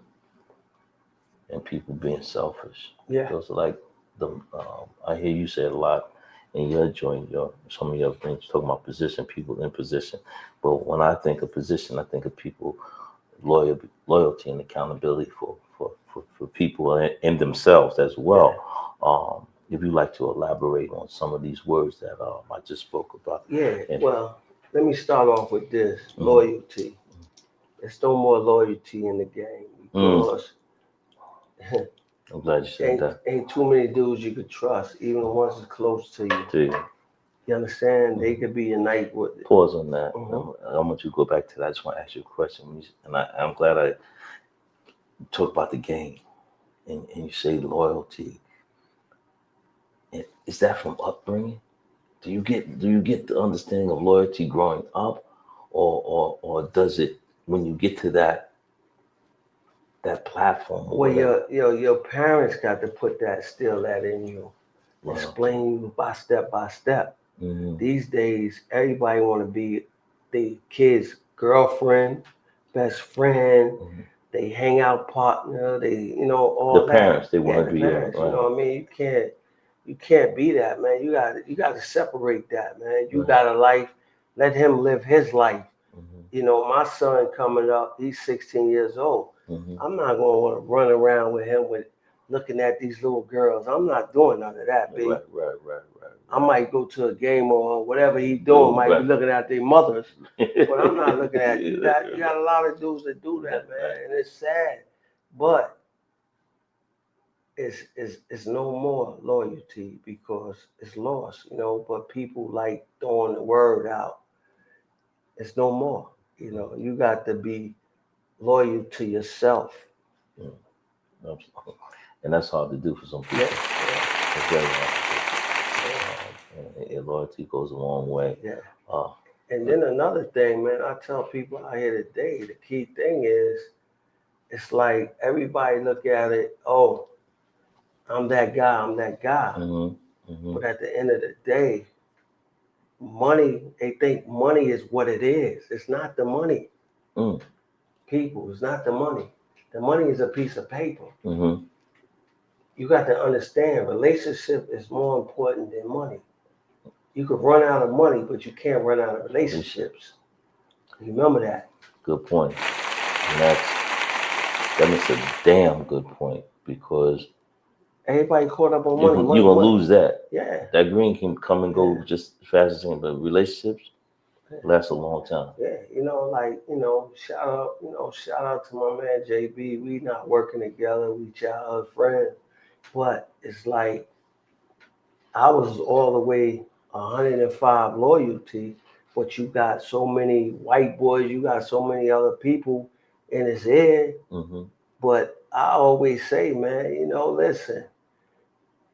and people being selfish. Yeah. Those are like I hear you say it a lot in your joint, some of your things talking about position, people in position. But when I think of position, I think of people loyalty and accountability for people and themselves as well. If you like to elaborate on some of these words that I just spoke about. Yeah, And, well, let me start off with this Mhm. loyalty. There's no more loyalty in the game because I'm glad you said that. ain't too many dudes you could trust, even the ones that's close to you. To you. You understand? They could be a night with it. Pause on that. Mhm. I want you to go back to that. I just want to ask you a question. And I'm glad I talked about the game and you say loyalty. Is that from upbringing? Do you get the understanding of loyalty growing up, or does it when you get to that platform or Well, whatever? your parents got to put that, still that in you, Loyalty. explain you by step. Mm-hmm. These days, everybody want to be the kid's girlfriend, best friend. Mm-hmm. They hang out partner. They, all The that. parents, they want Yeah, to the be parents. right. You know what I mean? You can't be that, man. You got to separate that, man. You Right. got a life. Let him live his life. Mm-hmm. My son coming up, he's 16 years old. Mm-hmm. I'm not going to want to run around with him with looking at these little girls. I'm not doing none of that, baby. Right. I might go to a game or whatever he's doing, might be looking at their mothers, but I'm not looking at you. You got a lot of dudes that do that, man, Right. and it's sad. But it's no more loyalty because it's lost, But people like throwing the word out. It's no more. You got to be loyal to yourself. Absolutely. And that's hard to do for some people. Yeah. It's very hard to do. And loyalty goes a long way. Yeah. Uh, And then another thing, man, I tell people out here today, the key thing is, it's like everybody look at it, oh, I'm that guy. mm-hmm. But at the end of the day, they think money is what it is. It's not the money. Mm. People, it's not the money. The money is a piece of paper. Mm-hmm. You got to understand, relationship is more important than money. You could run out of money, but you can't run out of relationships. Remember that. Good point. And that makes a damn good point because Everybody caught up on you're money. gonna lose that. Yeah. That green can come and go just as fast as anything, but relationships last a long time. Yeah, shout out to my man JB. We not working together, we childhood friends. But it's like I was all the way 105 loyalty, but you got so many white boys, you got so many other people in his head. Mm-hmm. But I always say, man, listen,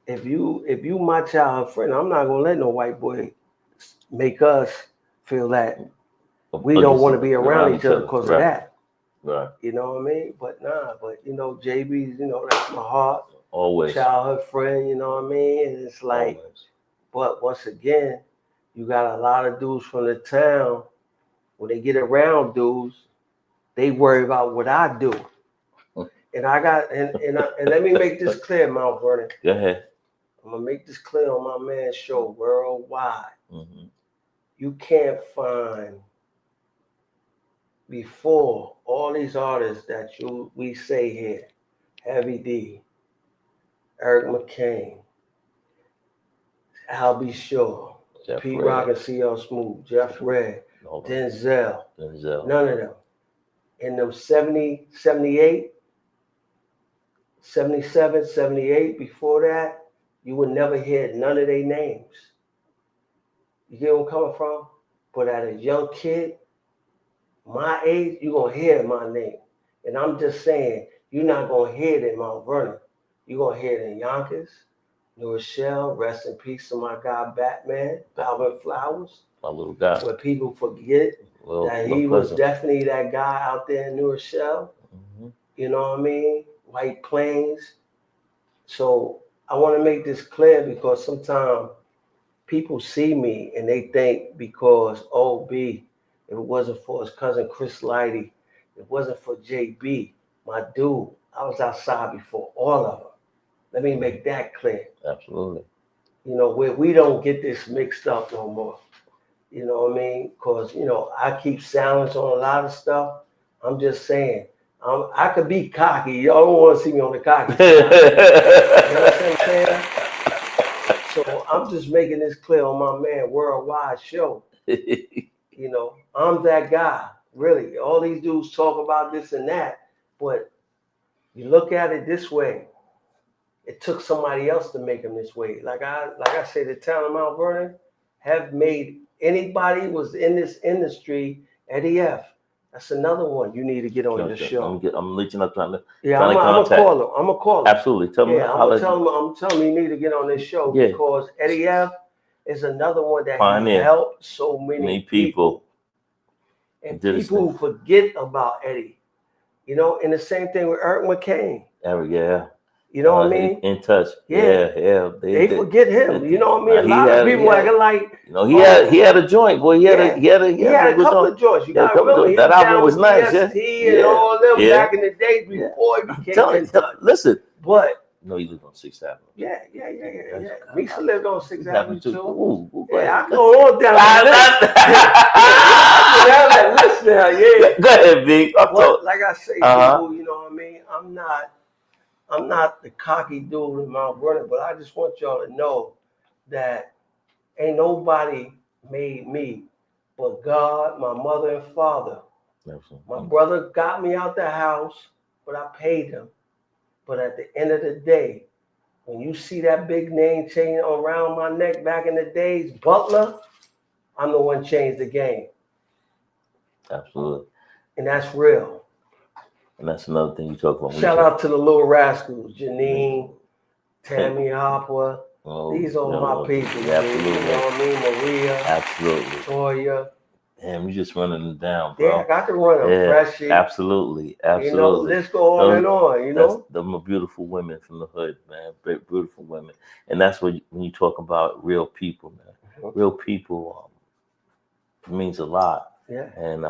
if you my childhood friend, I'm not gonna let no white boy make us feel that we don't want to be around each other because of that. Right. You know what I mean? But JB's, that's my heart. Always. Childhood friend, you know what I mean? And it's like, always. But once again, you got a lot of dudes from the town, when they get around dudes, they worry about what I do. And let me make this clear, Mount Vernon. Go ahead. I'm gonna make this clear on my man's show worldwide. Mm-hmm. You can't find before all these artists that we say here, Heavy D, Eric McCain, Albie Shaw, Pete Rock and CL Smooth, Jeff Red, Denzel, none of them. In them 70, 78, 77, 78, before that, you would never hear none of their names. You get where I'm coming from? But at a young kid, my age, you're going to hear my name. And I'm just saying, you're not going to hear it in Mount Vernon. You're going to hear it in Yonkers, New Rochelle, rest in peace to my guy Batman, Alvin Flowers. My little guy. Where people forget that he was definitely that guy out there in New Rochelle. Mm-hmm. You know what I mean? White Plains. So I want to make this clear because sometimes people see me and they think because B, if it wasn't for his cousin Chris Lighty, if it wasn't for JB, my dude, I was outside before all of them. Let me make that clear. Absolutely. You know, where we don't get this mixed up no more. You know what I mean? Because, you know, I keep silence on a lot of stuff. I'm just saying, I could be cocky. Y'all don't want to see me on the cocky side. You know what I'm saying? So I'm just making this clear on my man Worldwide show. You know, I'm that guy. Really, all these dudes talk about this and that, but you look at it this way. It took somebody else to make them this way. Like I say, the town of Mount Vernon have made anybody was in this industry. Eddie F. That's another one you need to get on your show. I'm reaching up trying to. Yeah, I'm gonna call him. I'm gonna call him. Absolutely. Tell me. Yeah, I'm telling him you need to get on this show because Eddie F. is another one that Pioneer. helped so many people. And people forget about Eddie. You know, and the same thing with Eric McCain. Yeah. You know what I mean? In touch. Yeah. They forget him. You know what I mean? A lot of people like you know, he had a joint, boy. He had a couple of joints. You gotta remember that album was nice. And all them back in the day before he became In Touch. Listen, but no, he lived on 6th Avenue. Yeah. Misa lived on 6th Avenue too. I go on down that list now. Yeah. Go ahead, Big. Like I say, people, you know what I mean? I'm not the cocky dude in Mount Vernon, but I just want y'all to know that ain't nobody made me but God, my mother and father. Absolutely. My brother got me out the house, but I paid him. But at the end of the day, when you see that big name chain around my neck back in the days, Butler, I'm the one changed the game. Absolutely. And that's real. And that's another thing you talk about. Shout out to the Little Rascals, Janine, Tammy Hopper. These are my people. Absolutely. You know what I mean? Maria. Absolutely. Toya. Damn, you just running them down, bro. Yeah, I got to run them. Freshie. Absolutely. You know, let's go on and on, you know? Them are beautiful women from the hood, man. Beautiful women. And that's what when you talk about real people, man. Real people means a lot. Yeah. And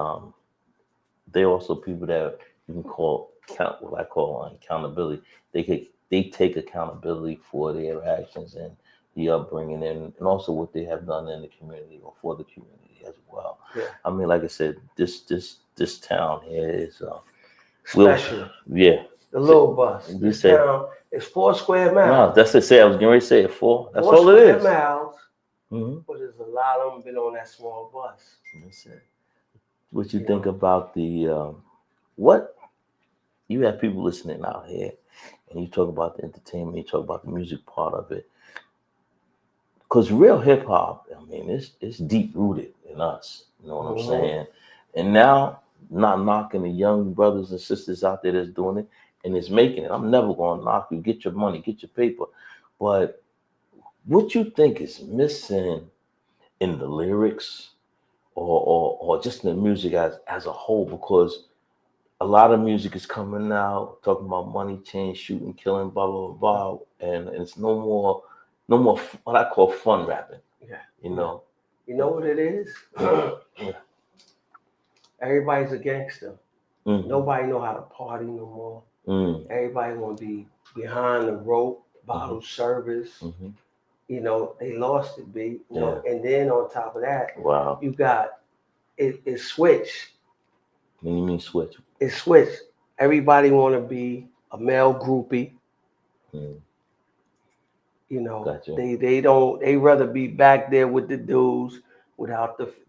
they're also people that you can call what I call accountability. They take accountability for their actions and the upbringing and also what they have done in the community or for the community as well. Yeah. I mean, like I said, this town here is special. The little bus. This town is 4 square miles. No, that's to say. I was getting ready to say it 4. That's all it is. 4 square miles. But there's a lot of them been on that small bus. That's it. What you think about the what you have people listening out here, and you talk about the entertainment, you talk about the music part of it, because real hip hop, I mean, it's deep rooted in us. You know what I'm saying? And now, not knocking the young brothers and sisters out there that's doing it and is making it. I'm never going to knock you. Get your money, get your paper, but what you think is missing in the lyrics or just in the music as a whole, because a lot of music is coming out talking about money, chain shooting, killing, blah blah blah, and it's no more what I call fun rapping. Yeah, you know. You know what it is? Everybody's a gangster. Nobody know how to party no more. Everybody want to be behind the rope, bottle service. You know, they lost it, B. You know? And then on top of that, you got it switched. What do you mean switch? It switched. Everybody want to be a male groupie. You know, gotcha. They rather be back there with the dudes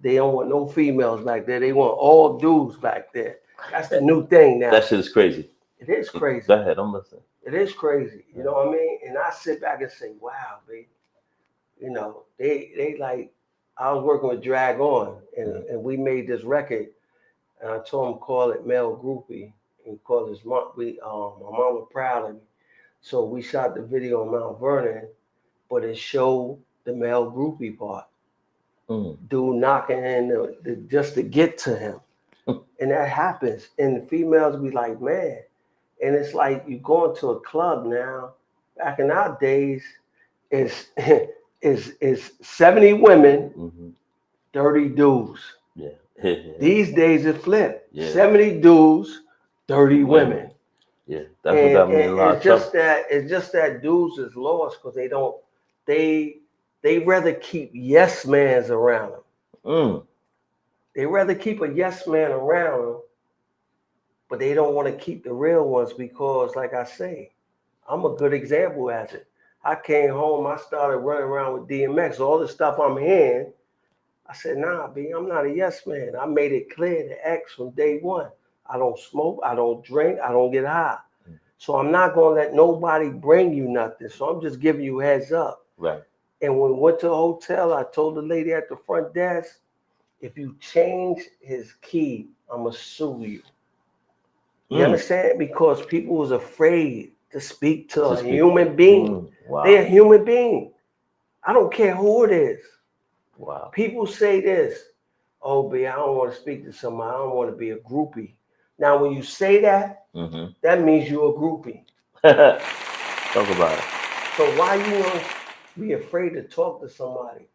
they don't want no females back there. They want all dudes back there. That's the new thing now. That shit is crazy. It is crazy. Go ahead, I'm listening. It is crazy. You know what I mean? And I sit back and say, wow, baby. You know, they like, I was working with Drag On and we made this record and I told him call it Male Groupie and call his mom. My mom was proud of me. So we shot the video on Mount Vernon, but it showed the male groupie part. Dude knocking in just to get to him. And that happens. And the females be like, man. And it's like you going to a club now. Back in our days, it's 70 women, 30 dudes. Yeah. These days it flipped. 70 dudes, 30 women. Yeah, that's what got me in a lot of trouble. It's just that dudes is lost because they rather keep yes mans around them. Mm. They rather keep a yes man around them, but they don't want to keep the real ones because, like I say, I'm a good example as it. I came home, I started running around with DMX, all the stuff I'm hearing. I said, nah, B, I'm not a yes man. I made it clear to X from day one. I don't smoke, I don't drink, I don't get high. So I'm not going to let nobody bring you nothing. So I'm just giving you heads up. Right. And when we went to the hotel, I told the lady at the front desk, if you change his key, I'm going to sue you. You understand? Because people was afraid to speak to a human being. Wow. They're a human being. I don't care who it is. Wow. People say this, oh, B, I don't want to speak to somebody. I don't want to be a groupie. Now, when you say that, that means you're a groupie. Talk about it. So why you want to be afraid to talk to somebody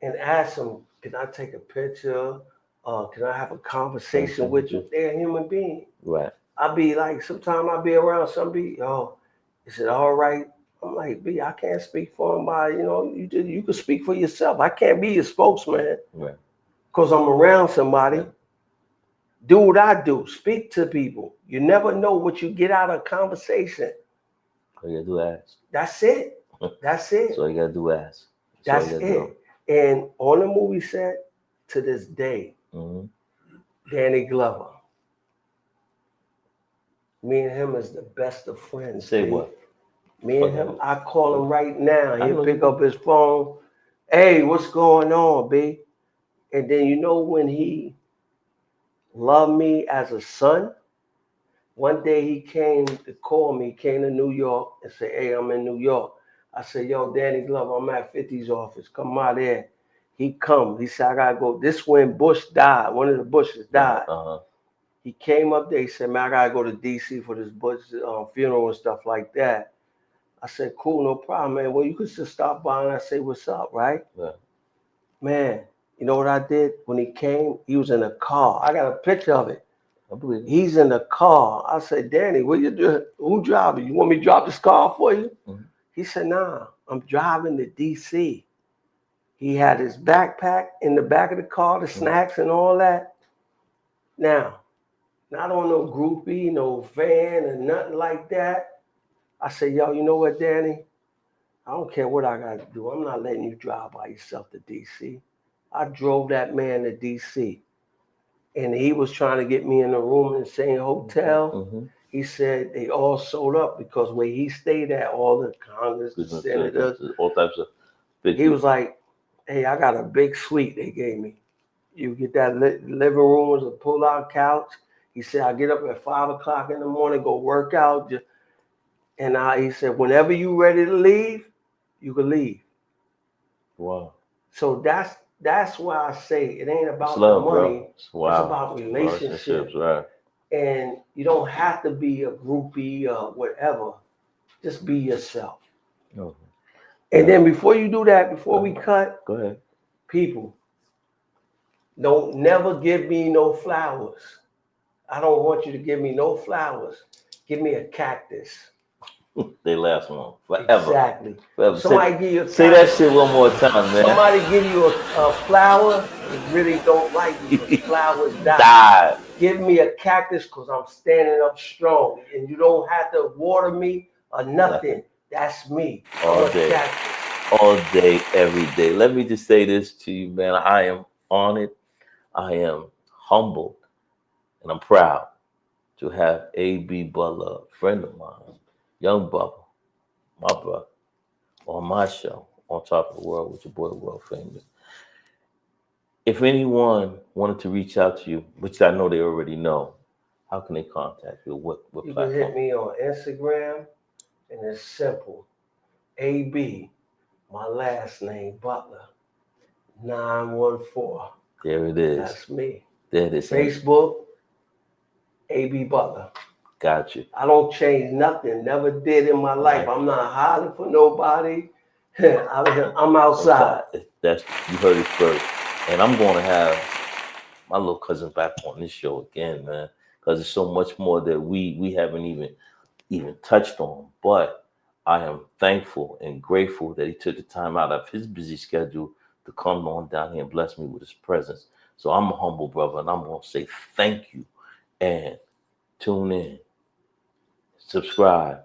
and ask them, can I take a picture? Can I have a conversation with you? They're a human being. Right. I be like, sometimes I be around somebody, is it all right? I'm like, B, I can't speak for somebody. You can speak for yourself. I can't be your spokesman. Right. Because I'm around somebody. Right. Do what I do. Speak to people. You never know what you get out of a conversation. All you gotta do is ask. That's it. That's it. So you gotta do ask. That's it. And on the movie set, to this day, Danny Glover, me and him is the best of friends. Say what? Me and him, I call him right now. He'll pick up his phone. Hey, what's going on, B? And then when he loved me as a son, one day he came to call me, came to New York and said, hey, I'm in New York. I said, yo, Danny Glover, I'm at 50's office. Come out there. He come. He said, I got to go. This when Bush died. One of the Bushes died. He came up there. He said, man, I got to go to D.C. for this Bush funeral and stuff like that. I said, cool, no problem, man. Well, you could just stop by and I say, what's up, right? Yeah. Man, you know what I did? When he came, he was in a car. I got a picture of it. I believe it. He's in the car. I said, Danny, what you doing? Who driving? You want me to drop this car for you? He said, nah, I'm driving to D.C. He had his backpack in the back of the car, the snacks and all that. Now, not on no groupie, no van or nothing like that. I said, yo, you know what, Danny? I don't care what I got to do. I'm not letting you drive by yourself to D.C. I drove that man to D.C. And he was trying to get me in a room in the same hotel. He said they all sold up because where he stayed at, all the Congress, the senators, all types of. He was like, hey, I got a big suite they gave me. You get that living room with a pull-out couch. He said, I get up at 5 o'clock in the morning, go work out. And he said, whenever you ready to leave, you can leave. Wow. So that's why I say it ain't about love, the money. Wow. It's about relationships. Right. And you don't have to be a groupie or whatever. Just be yourself. Okay. And then before you do that, before we cut, go ahead. People, don't never give me no flowers. I don't want you to give me no flowers. Give me a cactus. They last long forever. Exactly. Forever. Somebody give you a cactus. Say that shit one more time, man. Somebody give you a flower, they really don't like you because flowers die. Give me a cactus because I'm standing up strong. And you don't have to water me or nothing. That's me. All day. Cactus. All day, every day. Let me just say this to you, man. I am honored. I am humbled. And I'm proud to have A.B. Butler, a friend of mine, young Bubba, my brother, on my show, On Top of the World with your boy, World Famous. If anyone wanted to reach out to you, which I know they already know, how can they contact you? What you platform? You can hit me on Instagram, and it's simple. A.B., my last name, Butler, 914. There it is. That's me. There it is. Facebook, A.B. Butler. Got you. I don't change nothing. Never did in my life. I'm not hiding for nobody. I'm outside. You heard it first. And I'm going to have my little cousin back on this show again, man. because there's so much more that we haven't even touched on. But I am thankful and grateful that he took the time out of his busy schedule to come on down here and bless me with his presence. So I'm a humble brother, and I'm going to say thank you. And tune in, subscribe.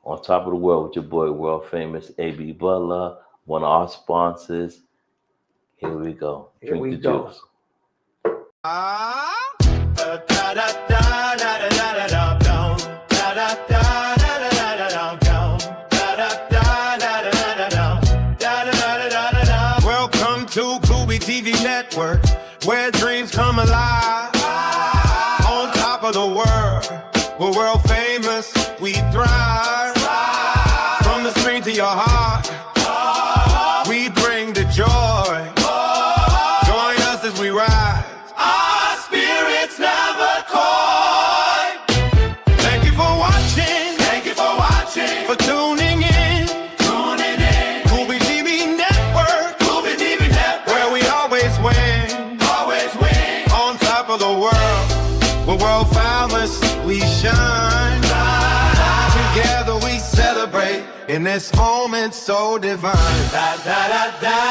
On Top of the World with your boy, world famous A.B. Butler, one of our sponsors. Here we go. Drink the juice. Welcome to Kubi TV Network, where dreams come alive. On top of the world, we're world famous, we thrive. From the screen to your heart, we bring the joy. Join us as we rise. Our spirits never coy. Thank you for watching. Thank you for watching. For tuning in. Tuning in. Kubi TV Network. Kubi TV Network. Where we always win. Always win. On top of the world, we're world famous. We shine. Together we celebrate in this moment so divine. Da, da, da, da.